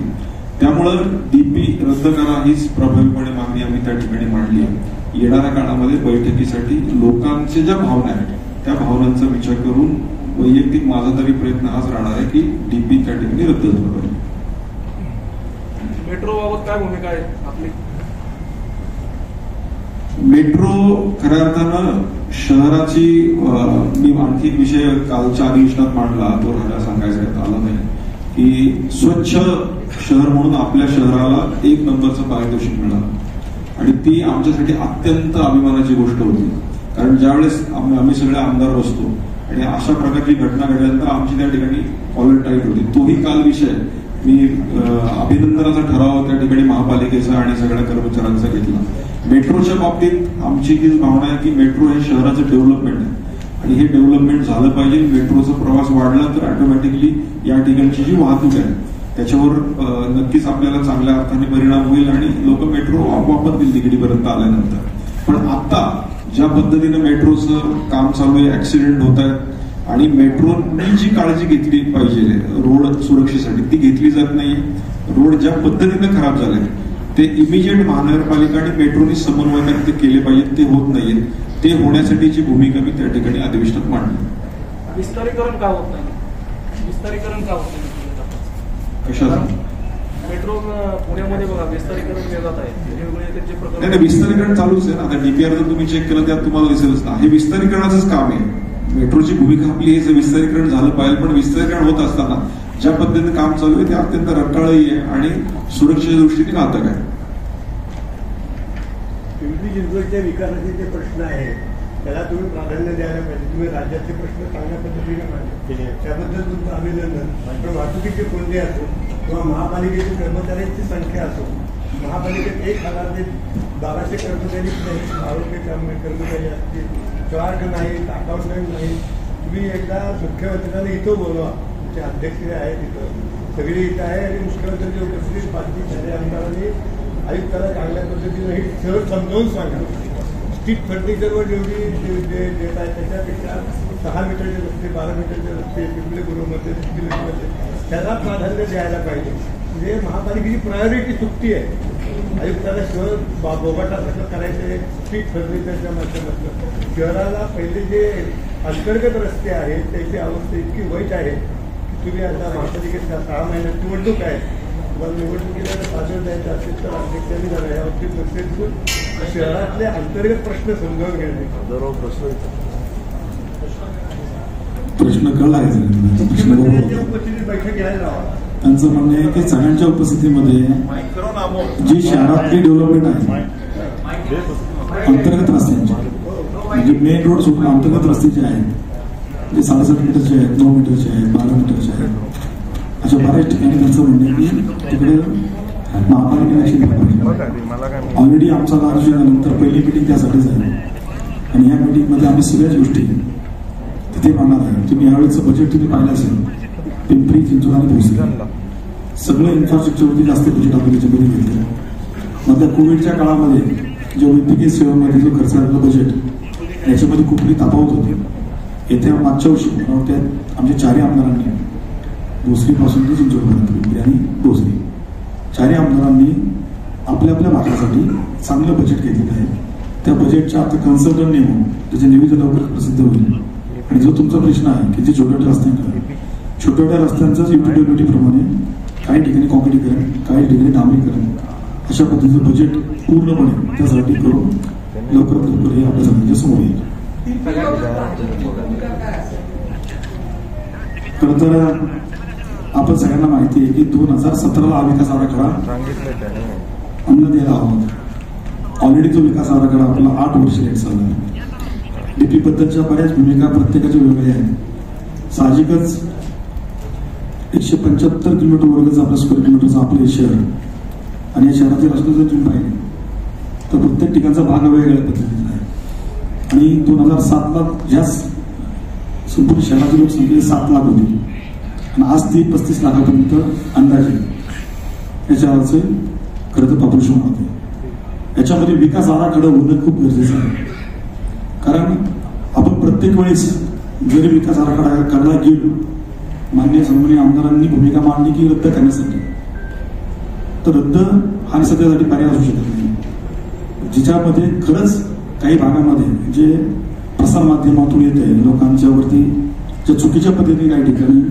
त्यामुळं डीपी रद्द करा हीच प्रभावीपणे मागणी आम्ही त्या ठिकाणी मांडली आहे. येणाऱ्या काळामध्ये बैठकीसाठी लोकांच्या ज्या भावना आहेत त्या भावनांचा विचार करून वैयक्तिक माझा तरी प्रयत्न हाच राहणार आहे की डीपी त्या ठिकाणी रद्द झाला पाहिजे. मेट्रो बाबत काय भूमिका आहे आपली? मेट्रो खऱ्या अर्थानं शहराची, मी आणखी एक विषय कालच्या अधिवेशनात मांडला, तो राहिला सांगायचा आला नाही, की स्वच्छ शहर म्हणून आपल्या शहराला 1 नंबरचं पारितोषिक मिळालं आणि ती आमच्यासाठी अत्यंत अभिमानाची गोष्ट होती. कारण ज्यावेळेस आम्ही सगळे आमदार बसतो आणि अशा प्रकारची घटना घडल्यानंतर आमची त्या ठिकाणी कॉलर टाईट होती. तोही काल विषय मी अभिनंदनाचा ठराव त्या ठिकाणी महापालिकेचा आणि सगळ्या कर्मचाऱ्यांचा घेतला. मेट्रोच्या बाबतीत आमची हीच भावना आहे की मेट्रो हे शहराचं डेव्हलपमेंट आहे आणि हे डेव्हलपमेंट झालं पाहिजे. मेट्रोचा प्रवास वाढला तर ऑटोमॅटिकली या ठिकाणची जी वाहतूक आहे त्याच्यावर नक्कीच आपल्याला चांगल्या अर्थाने परिणाम होईल आणि लोक मेट्रो वापरतील तिकिटीपर्यंत आल्यानंतर. पण आता ज्या पद्धतीने मेट्रोचं काम चालू आहे, ऍक्सिडेंट होत आहेत आणि मेट्रोनी जी काळजी घेतली पाहिजे रोड सुरक्षेसाठी ती घेतली जात नाही. रोड ज्या पद्धतीने खराब झाले ते इमिजिएट महानगरपालिका आणि मेट्रोनी समन्वय ते केले पाहिजेत, ते होत नाहीये. ते होण्यासाठीची भूमिका मी त्या ठिकाणी अधिवेशनात मांडली. विस्तारीकरण का होत नाही? विस्तारीकरण का होत नाही? कशाचं? मेट्रो पुण्यामध्ये बघा विस्तारीकरण वेगात आहे. वेगवेगळे त्यांचे प्रकल्प. नाही, विस्तारीकरण चालूच आहे ना. आता डीपीआर जर तुम्ही चेक केलं त्यात तुम्हाला दिसेलच ना, हे विस्तारीकरणाचंच काम आहे. मेट्रोची भूमिका आपली हे विस्तारीकरण झालं पाहिजे, पण विस्तारीकरण होत असताना ज्या पद्धतीने काम चालू आहे ते अत्यंत रटाळही आहे आणि सुरक्षेच्या दृष्टीने घातक आहे. पिंपरी चिंचवडच्या विकासाचे जे प्रश्न आहेत त्याला तुम्ही प्राधान्य द्यायला पाहिजे. तुम्ही राज्याचे प्रश्न चांगल्या पद्धतीने मांडले, त्याबद्दल तुमचं अभिनंदन. पण वाहतुकीचे कोणते असो किंवा महापालिकेचे कर्मचाऱ्यांची संख्या असो, महापालिकेत 1000 ते 1200 कर्मचारी आरोग्य कर्मचारी असतील, चार्ज नाहीत, अकाउंटंट नाही. तुम्ही एकदा मुख्यमंत्र्यांना इथं बोलवा, तुमचे अध्यक्ष आहेत इथं, सगळे इथं आहे आणि मुख्यमंत्र्यांच्या उपस्थितीत 5 आमदारांनी आयुक्ताला चांगल्या पद्धतीने हे सहज समजावून सांगा. स्ट्रीट फर्निचरवर जेवढी देत आहे त्याच्यापेक्षा 6 मीटरचे रस्ते, 12 मीटरचे रस्ते, पिंपरी गुरुमध्ये, त्याला प्राधान्य द्यायला पाहिजे. म्हणजे महापालिकेची प्रायोरिटी चुकती आहे. आयुक्ताला शहर बोबाटा कसं करायचे स्ट्रीट फर्निचरच्या माध्यमातून. शहराला पहिले जे अंतर्गत रस्ते आहेत त्याची अवस्था इतकी वाईट आहे की तुम्ही आता महापालिकेत 6 महिन्यात निवडणूक आहे, तुम्हाला निवडणुकीला सादर द्यायचं असेल तर अध्यक्षांनी जरा या बाबतीत लक्ष देऊन शहरातले अंतर्गत प्रश्न समजावून घेणे. प्रश्न कळला आहे मुख्यमंत्र्यांच्या उपस्थितीत बैठक घ्यायला लावा. त्यांचं म्हणणं आहे की सगळ्यांच्या उपस्थितीमध्ये जी शहरातली डेव्हलपमेंट आहे अंतर्गत रस्त्यांची, म्हणजे मेन रोड सोडून अंतर्गत रस्ते जे आहेत ते 7.5 मीटरचे आहेत, 9 मीटरचे आहेत, 12 मीटरचे आहेत, अशा बऱ्याच ठिकाणी त्यांचं म्हणणं आहे की तिकडे महापालिकेने अशी ऑलरेडी आमचा लाभ झाल्यानंतर पहिली मिटिंग त्यासाठीच आहे आणि या मिटिंगमध्ये आम्ही सगळ्याच गोष्टी तिथे मांडणार आहे. तुम्ही यावेळेचं बजेट तुम्ही पाहिलं असेल, पिंपरी चिंचवड आणि भोसरी सगळं इन्फ्रास्ट्रक्चरवरती जास्त बजेट आपण त्याच्यामध्ये घेतलं. मधल्या कोविडच्या काळामध्ये जे वैद्यकीय सेवांमध्ये जो खर्च झालेलं बजेट याच्यामध्ये खूप तफावत होती. येत्या मागच्या वर्षी त्यात आमच्या 4 आमदारांनी भोसरीपासून ते चिंचवडपर्यंत पिंपरी आणि भोसरी 4 आमदारांनी आपल्या आपल्या भागासाठी चांगलं बजेट घेतलेलं आहे. त्या बजेटच्या आता कन्सल्टंट नेमून त्याचे निवेदन लवकर प्रसिद्ध होईल. आणि जो तुमचा प्रश्न आहे की जे छोट्या छोट्या रस्त्यांचंच युटिलिटी प्रमाणे काही ठिकाणी कॉन्क्रिटीकरण, काही ठिकाणी डांबरीकरण अशा पद्धतीचं बजेट पूर्णपणे त्यासाठी करून लवकरात लवकर हे आपल्या सगळ्यांच्या समोर येईल. खरं तर आपण सगळ्यांना माहिती आहे की 2017ला हा विकास आराखडा अन्न द्यायला हवा. ऑलरेडी तो विकास आराखडा आपला 8 वर्ष लेट चालला. डीपी बद्दलच्या बऱ्याच भूमिका प्रत्येकाच्या वेगवेगळ्या आहेत. साहजिकच 175 किलोमीटर वर्गाचं आपलं स्क्वेअर किलोमीटरचं आपलं हे शहर आणि या शहराचे रस्ते जर तुम्ही पाहिले तर प्रत्येक ठिकाणचा भाग वेगवेगळ्या पद्धतीचा आहे. आणि 2007ला ज्या संपूर्ण शहराची लोकसंख्या 7 लाख होती आणि आज ती 35 लाखापर्यंत अंदाजे याच्यावरचे खरं तर पॉप्युलेशन होते. याच्यामध्ये विकास आराखडा होणं खूप गरजेचं आहे. कारण आपण प्रत्येक वेळेस जरी विकास आराखडा करायला गेलो, माननीय सन्माननीय आमदारांनी भूमिका मांडली की रद्द करण्यासाठी, तर रद्द हा सध्यासाठी पर्याय असू शकत नाही. जिच्यामध्ये खरंच काही भागामध्ये जे प्रसारमाध्यमातून येत आहे लोकांच्यावरती ज्या चुकीच्या पद्धतीने काही ठिकाणी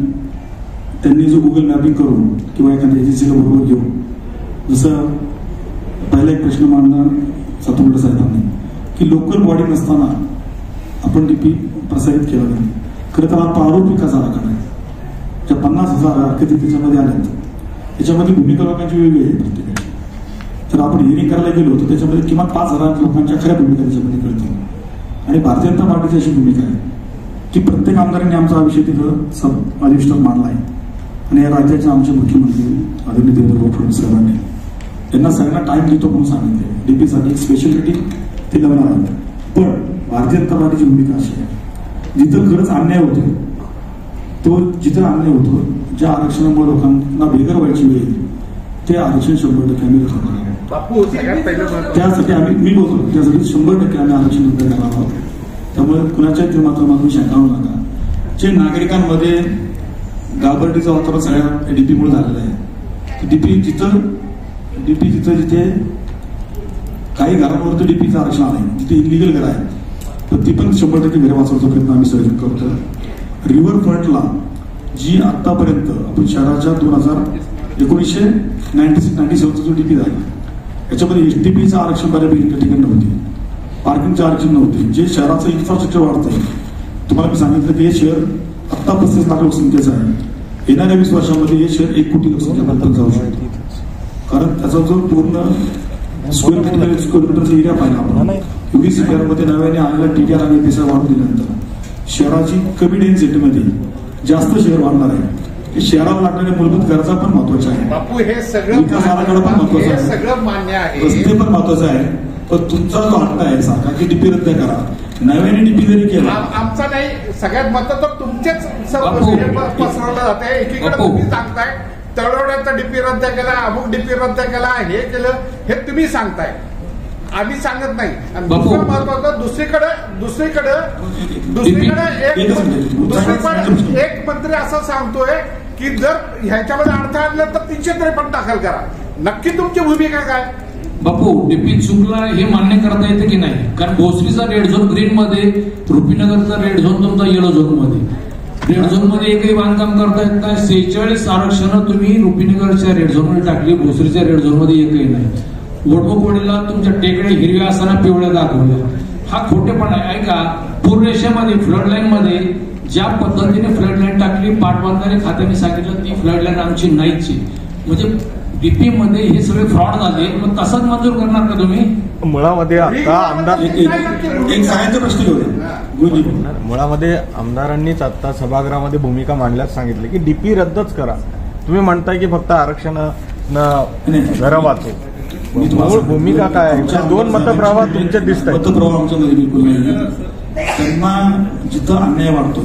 त्यांनी जो गुगल मॅपिंग करून किंवा एखाद्या एजन्सीला बरोबर घेऊन, जसं पहिला एक प्रश्न मांडला सातपुते साहेबांनी की लोकल बॉडी नसताना आपण डीपी प्रसारित केला नाही. खरं तर हा प्रारूप विकास आराखडा आहे. ज्या 50,000 हरकती त्याच्यामध्ये आल्यात त्याच्यामध्ये भूमिका लोकांची वेगळी आहे प्रत्येकाची. जर आपण हिअरिंग करायला गेलो तर त्याच्यामध्ये किमान 5,000 लोकांच्या खऱ्या भूमिका त्याच्यामध्ये कळतील. आणि भारतीय जनता पार्टीची अशी भूमिका आहे की प्रत्येक आमदारांनी आमचा हा विषय तिथं अधिवेशनात मांडला आहे. आणि या राज्याचे आमचे मुख्यमंत्री आदरणीय देवेंद्र फडणवीस साहेबांनी त्यांना सगळ्यांना टाइम देतो म्हणून सांगितले. डीपीसाठी एक स्पेशल मीटिंग ते लावणार आहे. पण भारतीय जनता पार्टीची भूमिका अशी आहे, जिथं खरंच अन्याय होतो तो जिथं अन्याय होतो, ज्या आरक्षणामुळे लोकांना बेघर व्हायची वेळ ते आरक्षण 100% आम्ही रद्द करणार. त्यासाठी आम्ही मी बोलतो त्यासाठी 100% आम्ही आरक्षण रद्द करणार आहोत. त्यामुळे कुणाच्याही ते मात्र शंका होऊ नका. जे नागरिकांमध्ये घाबरटीचं वातावरण सगळ्या डीपीमुळे झालेलं आहे. डीपी जिथं डीपी जिथे काही घरांवरती डीपीचं आरक्षण आहे, तिथे इलिगल घरं आहेत, तर ती पण 100% घरं वाचवण्याचा प्रयत्न आम्ही सगळे करतो. रिव्हरफ्रंटला जी आतापर्यंत आपण शहराच्या 1997चा जो डीपी झाला याच्यामध्ये एसटीपीचं आरक्षण बऱ्यापैकी त्या ठिकाणी नव्हते, पार्किंगचे आरक्षण नव्हते. जे शहराचं इन्फ्रास्ट्रक्चर वाढतंय, तुम्हाला मी सांगितलं की हे शहर आत्ता 35 लाख लोकसंख्येचं आहे, येणाऱ्या 20 वर्षामध्ये हे शहर 1 कोटी लोकसंख्येपर्यंत जाऊ शकते. कारण त्याचा जो पूर्ण स्क्वेअर मीटरचा एरिया पाहिला आपण, 20 मध्ये नव्याने आलेला TDR आणि पैसा वाढून दिल्यानंतर शहराची कमी डेन्सिटीमध्ये जास्त शहर वाढणार आहे. हे शहराला लागणाऱ्या मूलभूत गरजा पण महत्वाच्या आहेत. बापू हे सगळं विकास आराखडा पण महत्वाचा आहे, सगळं मान्य आहे, रस्ते पण महत्वाचं आहे. पण तुमचा जो हट्ट आहे सारखा की डीपी रद्द करा, नव्याने डीपी जरी केला, आमचा नाही, सगळ्यात मतं तर तुमचेच पसरवलं जाते. एकीकडे तुम्ही सांगताय तळवड्याचा डीपी रद्द केला, अमुक डीपी रद्द केला, हे केलं, हे तुम्ही सांगताय, आम्ही सांगत नाही. आणि दुसरं महत्वाचं, दुसरीकडे एक मंत्री असं सांगतोय की जर ह्याच्यामध्ये अडथळा आणला तर 353 दाखल करा. नक्की तुमची भूमिका काय? बापू, डीपी चुकला हे मान्य करता येते की नाही? कारण भोसरीचा रेड झोन ग्रीन मध्ये, रुपीनगरचा रेड झोन तुमचा येलो झोन मध्ये. रेड झोन मध्ये एकही बांधकाम करता येत नाही. 46 आरक्षण तुम्ही रुपीनगरच्या रेड झोन मध्ये टाकली, भोसरीच्या रेड झोन मध्ये एकही नाही. वडमुखवाडीला तुमच्या टेकड्या हिरव्या असताना पिवळ्या दाखवल्या, हा खोटेपणा आहे. ऐका, पूर्वेशामध्ये फ्लड लाईन मध्ये ज्या पद्धतीने फ्लड लाईन टाकली, पाटबंधारे खात्याने सांगितलं ती फ्लड लाईन आमची नाहीच. म्हणजे डीपी मध्ये हे सगळे फ्रॉड झाले, मग तसंच मंजूर करणार का तुम्ही? मुळामध्ये आता आमदार एक सायन्सचा प्रश्न घेऊया. मुळामध्ये आमदारांनीच आता सभागृहामध्ये भूमिका मांडल्यास सांगितली की डीपी रद्दच करा. तुम्ही म्हणताय की फक्त आरक्षण घरं वाचू. मूळ भूमिका काय आहे? 2 मतप्रवाह तुमचे दिसत आहेत. मतप्रवाह आमच्यामध्ये बिलकुल नाही. त्यांना जिथं अन्याय वाटतोय,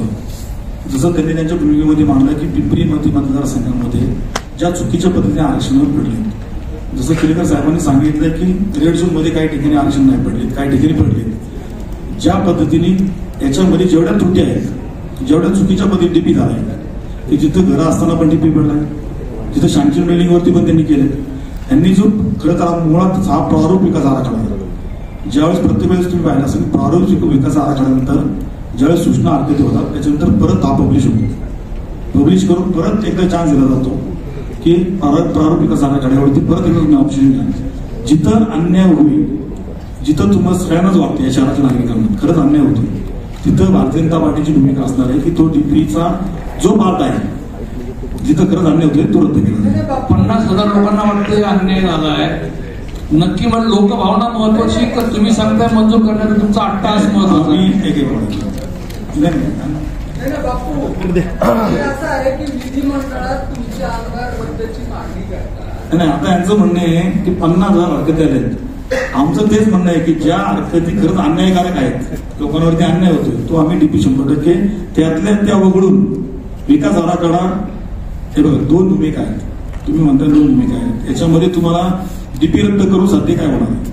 जसं त्यांनी त्यांच्या भूमिकेमध्ये मांडलं की पिंपरी मतदारसंघामध्ये ज्या चुकीच्या पद्धतीने आरक्षणावर पडले, जसं केलेकर साहेबांनी सांगितलं की रेड झोन मध्ये काही ठिकाणी आरक्षण नाही पडले, काही ठिकाणी पडले. ज्या पद्धतीने याच्यामध्ये जेवढ्या त्रुटी आहेत, जेवढ्या चुकीच्या पद्धतीने डीपी झालाय, की जिथं घरं असताना पण डीपी पडलाय, जिथं सँक्शन बिल्डिंगवरती पण त्यांनी केले. त्यांनी जो खरं तर मुळात हा प्रारूप विकास आराखडा आहे. ज्यावेळेस प्रत्येक वेळेस तुम्ही पाहिला असेल प्रारूप विकास आराखड्यानंतर ज्यावेळेस सूचना अर्थित होतात त्याच्यानंतर परत हा पब्लिश होतो. पब्लिश करून परत एकदा चान्स दिला जातो की प्रारूप विकास आराखड्यावरती परत एकदा तुम्ही ऑप्शन घ्या. जिथं अन्याय होईल, जिथं तुम्हाला सगळ्यांनाच वाटतं या शहराच्या नागरिकांना खरंच अन्याय होतो, तिथं भारतीय जनता पार्टीची भूमिका असणार आहे की तो डीपीचा जो पार्ट आहे जिथं खरंच अन्याय होतोय तो रद्द केला. 50,000 लोकांना वाटतं अन्याय झाला आहे. नक्की म्हणजे लोकभावना महत्वाची का तुम्ही सांगताय मंजूर करण्याचा तुमचा अट्टाहास महत्वाचा? बापू, असं आहे की विधिमंडळात तुमच्या आमदार रद्दची मागणी करतात. नाही, आता यांचं म्हणणं आहे की 50,000 हरकती आलेत. आमचं तेच म्हणणं आहे की ज्या हरकती खरंच अन्यायकारक आहेत, लोकांवरती अन्याय होतोय, तो आम्ही डीपी 100% त्यातल्या त्या वगळून विकास आराखडा. हे बघा, 2 भूमिका आहेत. तुम्ही म्हणता 2 भूमिका आहेत. याच्यामध्ये तुम्हाला डीपी रद्द करून सध्या काय होणार आहे?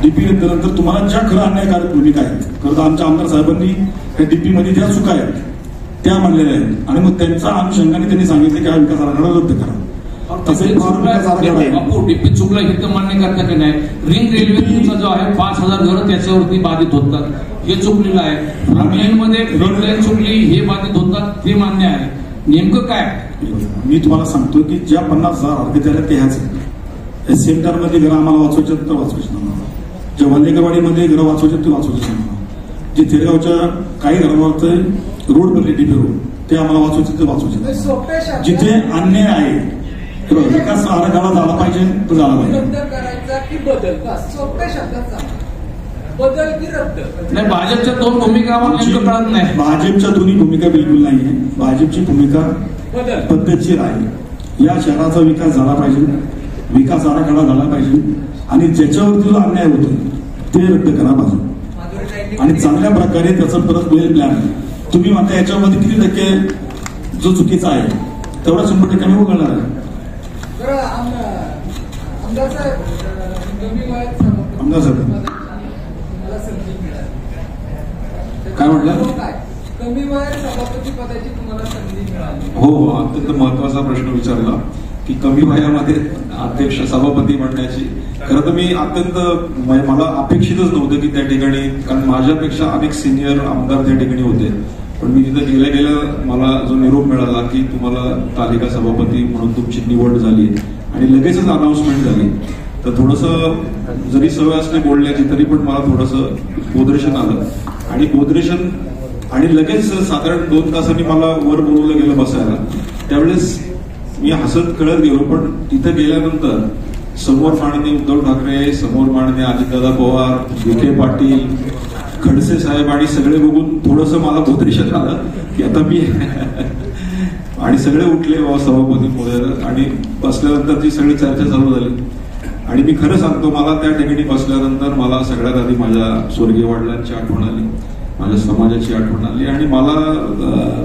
डीपी रद्द नंतर तुम्हाला ज्या खरं अन्यायकारक भूमिका आहेत, खरं तर आमच्या आमदार साहेबांनी त्या डीपी मध्ये ज्या चुका आहेत त्या मांडलेल्या आहेत आणि मग त्यांच्या अनुषंगाने त्यांनी सांगितलं की हा विकास आराखडा रद्द करा. बापू, डीपी चुकला हे तर मान्य करता की नाही? रिंग रेल्वे तुमचा जो आहे 5,000 घरं त्याच्यावरती बाधित होतात, हे चुकलेलं आहे. फ्लड लाईन मध्ये फ्लड लाईन चुकली, हे बाधित होतात, ते मान्य आहे. नेमकं काय? मी तुम्हाला सांगतो की ज्या 50,000 हरकती आल्या ते ह्याच सेंटर मध्ये घरं आम्हाला वाचवायचे तर वाचवायचे नाही, ज्या वल्लेकरवाडीमध्ये घरं वाचवायचे ते वाचवायचे नाही, जे थेरगावच्या काही घरांवरचे रोड बनले डीपी रोड ते आम्हाला वाचवायचे ते वाचवायचे. जिथे अन्याय आहे विकास आराखडा झाला पाहिजे तो झाला पाहिजे. बदल की रद्द? नाही, भाजपच्या 2 भूमिका कळत नाही. भाजपच्या दोन्ही भूमिका बिलकुल नाहीये. भाजपची भूमिका पद्धतशीर आहे. या शहराचा विकास झाला पाहिजे, विकास आराखडा झाला पाहिजे आणि ज्याच्यावरती जो अन्याय होतो ते रद्द करा पाहिजे आणि चांगल्या प्रकारे त्याचं परत वेळ प्लॅन. तुम्ही म्हणता याच्यामध्ये किती टक्के जो चुकीचा आहे तेवढा 100% आम्ही उघडणार आहे. आमदार साहेब, काय म्हटलं? कमी वयात सभापती पदाची तुम्हाला संधी मिळाली. हो, अत्यंत महत्वाचा प्रश्न विचारला. की कमी वयामध्ये अध्यक्ष सभापती म्हणण्याची, खरं तर मी अत्यंत मला अपेक्षितच नव्हतं की त्या ठिकाणी, कारण माझ्यापेक्षा अनेक सिनियर आमदार त्या ठिकाणी होते, पण मी तिथे गेल्या गेल्या मला जो निरोप मिळाला की तुम्हाला तालिका सभापती म्हणून तुमची निवड झाली आणि लगेचच अनाउन्समेंट झाली, तर थोडंसं जरी सवय असली बोलण्याची तरी पण मला थोडंसं बोधरेशन आलं आणि बोधरेशन आणि लगेच साधारण 2 तासांनी मला वर बोलवलं गेलं बसायला. त्यावेळेस मी हसत कळत गेलो, पण तिथं गेल्यानंतर समोर माननीय उद्धव ठाकरे, समोर माननीय अजितदादा पवार, विखे पाटील, खडसे साहेब आणि सगळे बघून थोडंसं मला बोधरेशन आलं की आता मी आणि सगळे उठले बाबा सभापती महोदय आणि बसल्यानंतर ती सगळी चर्चा चालू झाली. आणि मी खरं सांगतो, मला त्या ठिकाणी बसल्यानंतर मला सगळ्यात आधी माझ्या स्वर्गीय वडिलांची आठवण आली, माझ्या समाजाची आठवण आली आणि मला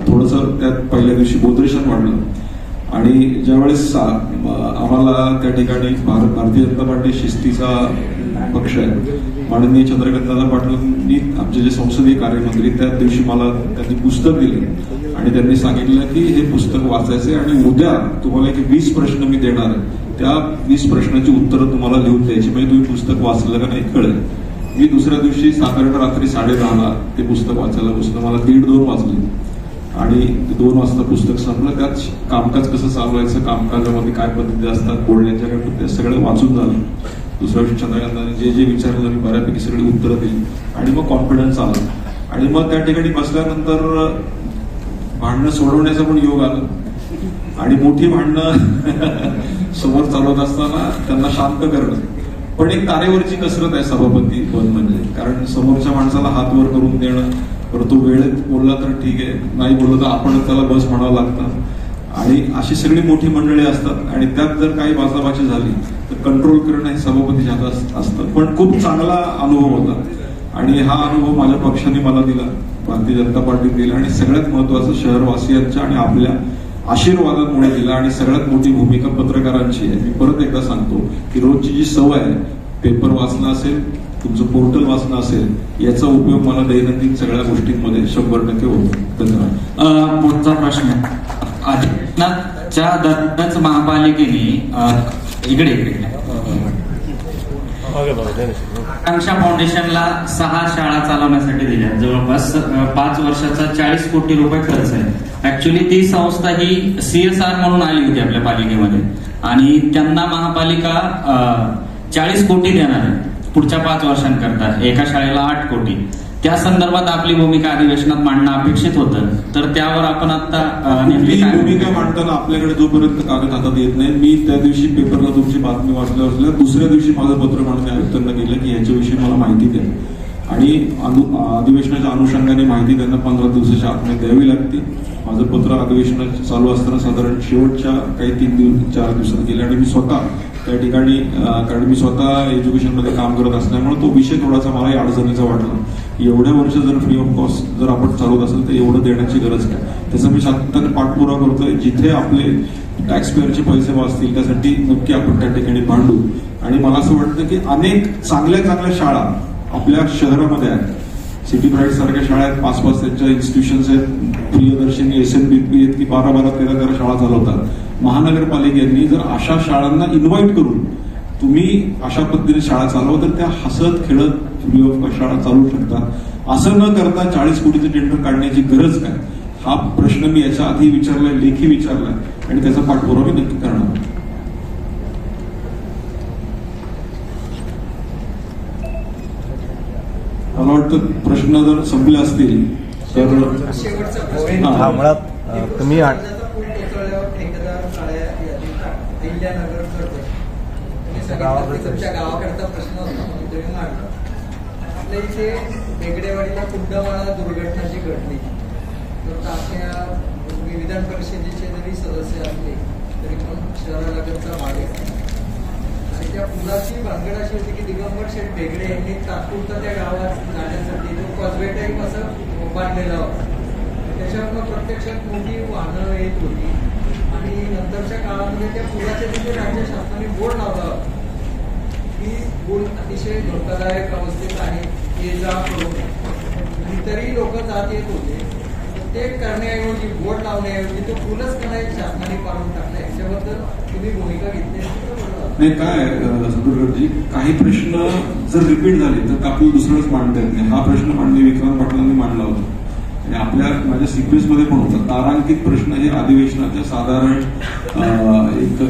थोडंसं त्यात पहिल्या दिवशी बोधरेशन वाढलं. आणि ज्यावेळेस आम्हाला त्या ठिकाणी भारतीय जनता पार्टी शिस्तीचा पक्ष आहे, माननीय चंद्रकांतदादा पाटलांनी आमचे जे संसदीय कार्यमंत्री त्या दिवशी मला त्यांनी पुस्तक दिले आणि त्यांनी सांगितलं की हे पुस्तक वाचायचे आणि उद्या तुम्हाला एक 20 प्रश्न मी देणार आहे, त्या 20 प्रश्नाची उत्तरं तुम्हाला लिहून द्यायची, म्हणजे तुम्ही पुस्तक वाचलं का नाही कळेल. मी दुसऱ्या दिवशी साधारण रात्री 10:30 ते पुस्तक वाचायला बसलं. मला 1:30-2 वाजले आणि 2 वाजता पुस्तक संपलं. त्यात कामकाज कसं चालवायचं, कामकाजामध्ये काय पद्धती असतात बोलण्याच्या, ते सगळं वाचून झालं. दुसऱ्या दिवशी चंद्रकांतांनी जे जे विचारलं मी बऱ्यापैकी सगळी उत्तरं दिली आणि मग कॉन्फिडन्स आला. आणि मग त्या ठिकाणी बसल्यानंतर भांडणं सोडवण्याचा पण योग आला आणि मोठी भांडणं समोर चालवत असताना त्यांना शांत करणं पण एक तारेवरची कसरत आहे सभापती पद म्हणजे. कारण समोरच्या माणसाला हात वर करून देणं, परंतु वेळेत बोलला तर ठीक आहे, नाही बोललं तर आपणच त्याला बस म्हणावं लागतं. आणि अशी सगळी मोठी मंडळी असतात आणि त्यात जर काही बाचाबाची झाली तर कंट्रोल करणं हे सभापतीच्या हातात असतं. पण खूप चांगला अनुभव होता आणि हा अनुभव माझ्या पक्षाने मला दिला, भारतीय जनता पार्टीने दिला आणि सगळ्यात महत्वाचं शहरवासियांच्या आणि आपल्या आशीर्वादामुळे दिला. आणि सगळ्यात मोठी भूमिका पत्रकारांची आहे. मी परत एकदा सांगतो की रोजची जी सवय आहे, पेपर वाचणं असेल, तुमचं पोर्टल वाचणं असेल, याचा उपयोग मला दैनंदिन सगळ्या गोष्टींमध्ये 100% होतो. धन्यवाद. पुढचा प्रश्न, आदित्यनाथच्या दत्तच महापालिकेने इकडे आकांक्षा फाउंडेशनला 6 शाळा चालवण्यासाठी दिल्या, जवळपास 5 वर्षाचा 40 कोटी रुपये खर्च आहे. ऍक्च्युली ती संस्था ही CSR म्हणून आली होती आपल्या पालिकेमध्ये आणि त्यांना महापालिका 40 कोटी देणार आहे पुढच्या 5 वर्षांकरता, एका शाळेला 8 कोटी. त्या संदर्भात आपली भूमिका अधिवेशनात मांडणं अपेक्षित होतं, तर त्यावर आपण आता भूमिका मांडताना आपल्याकडे जोपर्यंत कागद हातात येत नाही, मी त्या दिवशी पेपरला तुमची बातमी वाचल्यावर दुसऱ्या दिवशी माझं पत्र मांडणी आयुक्तांना केलं की याच्याविषयी मला माहिती द्या आणि अधिवेशनाच्या अनुषंगाने माहिती त्यांना 15 दिवसाच्या आत द्यावी लागते. माझं पत्र अधिवेशन चालू असताना साधारण शेवटच्या काही 3-4 दिवसात गेले आणि मी स्वतः त्या ठिकाणी, कारण मी स्वतः एज्युकेशनमध्ये काम करत असल्यामुळे तो विषय थोडासा मलाही अडचणीचा वाटला. एवढ्या वर्ष जर फ्री ऑफ कॉस्ट जर आपण चालवत असेल तर एवढं देण्याची गरज काय, त्याचा मी सातत्याने पाठपुरावा करतोय. जिथे आपले टॅक्स पेअरचे पैसे वाचतील त्यासाठी नक्की आपण त्या ठिकाणी भांडू. आणि मला असं वाटतं की अनेक चांगल्या चांगल्या शाळा आपल्या शहरामध्ये आहेत. सिटी प्राईड सारख्या शाळा आहेत, 5-5 त्यांच्या इन्स्टिट्यूशन्स आहेत, प्रियदर्शनी, SNBP आहेत की 12-13 शाळा चालवतात. महानगरपालिकेने जर अशा शाळांना इन्व्हाइट करून तुम्ही अशा पद्धतीने शाळा चालवा तर त्या हसत खेळत फ्री ऑफ शाळा चालवू शकतात. असं न करता 40 कोटीचं टेंडर काढण्याची गरज काय, हा प्रश्न मी याच्या आधी विचारलाय, लेखी विचारलाय आणि त्याचा पाठपुरावा मी नक्की करणार. मला वाटतं प्रश्न जर संपले असतील तर मुळात तुम्ही तुमच्या गावाकडचा प्रश्न होता म्हणून तुम्ही मांडला. आपल्या इथे वेगडेवाडीला कुंडमाळा दुर्घटना जी घडली, तर आपल्या विधान परिषदेचे जरी सदस्य असले तरी पण शहरालगतचा भाग आहे आणि त्या पुलाची भानगड अशी होती की दिगंबर शेठ बेगडे यांनी तात्पुरता त्या गावात जाण्यासाठी तो कॉजवे टाईप असं बांधलेला होता. त्याच्यामुळे प्रत्यक्षात मोठी वाहनं येत होती आणि नंतरच्या काळामध्ये त्या पुलाच्या तिथे राज्य शासनाने बोर्ड लावला होता की पूल अतिशय धोकादायक अवस्थेत आहे, ये जा करू नये. आणि तरी लोक जात येत होते. ते करण्याऐवजी बोर्ड लावण्याऐवजी तो फुलच का नाही शासनाने काढून टाकला, याच्याबद्दल तुम्ही भूमिका घेतली? नाही काय सदुर्गजी, काही प्रश्न जर रिपीट झाले तर आपल्याला दुसरंच मांडता येत नाही. हा प्रश्न माननीय विक्रांत पाटलांनी मांडला होता आणि आपल्या माझ्या सिक्वेन्स मध्ये पण होता. तारांकित प्रश्न हे अधिवेशनाच्या साधारण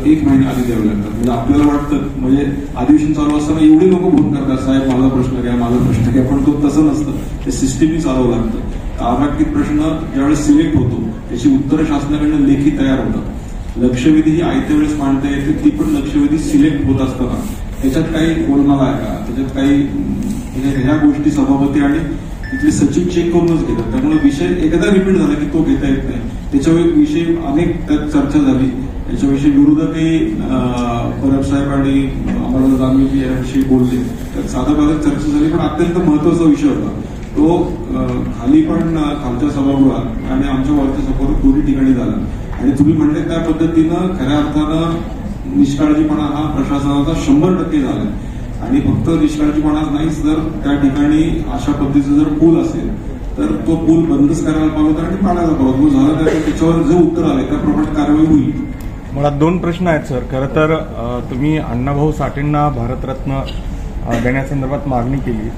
एक महिने आधी द्यावे लागतात. म्हणजे आपल्याला वाटतं म्हणजे अधिवेशन चालू असताना एवढी लोक फोन करतात, साहेब माझा प्रश्न घ्या, माझा प्रश्न घ्या, पण तो तसं नसतं. ते सिस्टीमही चालवं लागतं. तारांकित प्रश्न ज्यावेळेस सिलेक्ट होतो त्याची उत्तरं शासनाकडनं लेखी तयार होतात. लक्षवेधी ही आयत्या वेळेस मांडता येते, ती पण लक्षवेधी सिलेक्ट होत असताना त्याच्यात काही गोलमाल आहे का, त्याच्यात काही ह्या गोष्टी सभापती आणि तिथले सचिव चेक करूनच घेतात. त्यामुळे विषय एकदा रिपीट झाला की तो घेता येत नाही. त्याच्यावर विषय अनेक त्यात चर्चा झाली. त्याच्याविषयी विरोधकही परब साहेब आणि आम्हाला जाणवी याविषयी बोलले. त्यात साधारण चर्चा झाली, पण अत्यंत महत्वाचा विषय होता तो. खाली पण खालच्या सभागृहात आणि आमच्या वरच्या सभागृहात दोन्ही ठिकाणी झाला. आणि तुम्ही म्हणले त्या पद्धतीनं खऱ्या अर्थानं निष्काळजीपणा हा प्रशासनाचा 100% झाला. आणि फक्त निष्काळजीपणाच नाहीच, जर त्या ठिकाणी अशा पद्धतीचा जर पूल असेल तर तो पूल बंदच करायला पाहिजे होता आणि पाडायला पाहिजे होता. झालं तर त्याच्यावर जे उत्तर आले त्याप्रमाणे कारवाई होईल. मला 2 प्रश्न आहेत सर. खरं तर तुम्ही अण्णाभाऊ साठेंना भारतरत्न देण्यासंदर्भात मागणी केली.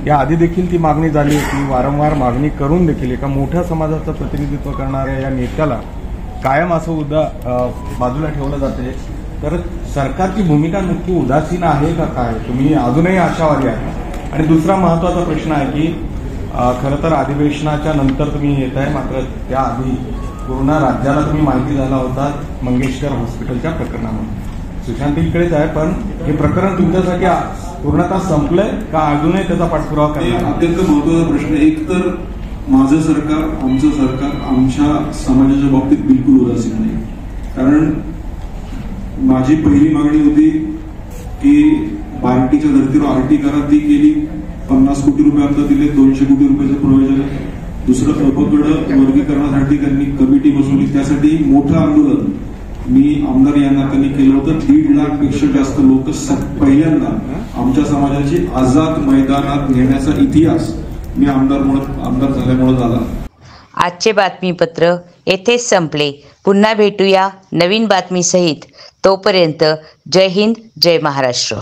या आधी देखील ती मागणी झाली होती. वारंवार मागणी करून देखील एका मोठ्या समाजाचं प्रतिनिधित्व करणाऱ्या या नेत्याला कायम असं बाजूला ठेवलं जाते. तर सरकारची भूमिका नक्की उदासीन आहे का काय, तुम्ही अजूनही आशावादी आहे? आणि दुसरा महत्वाचा प्रश्न आहे की खरं तर अधिवेशनाच्या नंतर तुम्ही येत आहे, मात्र त्याआधी पूर्ण राज्याला तुम्ही माहिती झाला होता मंगेशकर हॉस्पिटलच्या प्रकरणामध्ये. सुशांत इकडेच आहे, पण हे प्रकरण तुमच्यासाठी पूर्णतः संपलंय का अजूनही त्याचा पाठपुरावा करणार? अत्यंत महत्वाचा प्रश्न. एक तर माझं सरकार, आमचं सरकार आमच्या समाजाच्या बाबतीत बिलकुल उदासीन नाही. कारण माझी पहिली मागणी होती की बार्टीच्या धर्तीवर आरटी करा, ती केली. 50 कोटी रुपये आता दिले, 200 कोटी रुपयाचं प्रोव्हिजन आहे. दुसरं अपकड वर्गीकरणासाठी त्यांनी कमिटी बसवली, त्यासाठी मोठं आंदोलन मी आमदार या नात्याने केलं होतं. 1.5 लाखपेक्षा जास्त लोक पहिल्यांदा आमच्या समाजाची आझाद मैदानात नेण्याचा इतिहास मी आमदार झाल्यामुळे झाला. आजचे बातमीपत्र येथेच संपले. पुन्हा भेटूया नवीन बातमीसहित. तोपर्यंत जय हिंद, जय महाराष्ट्र.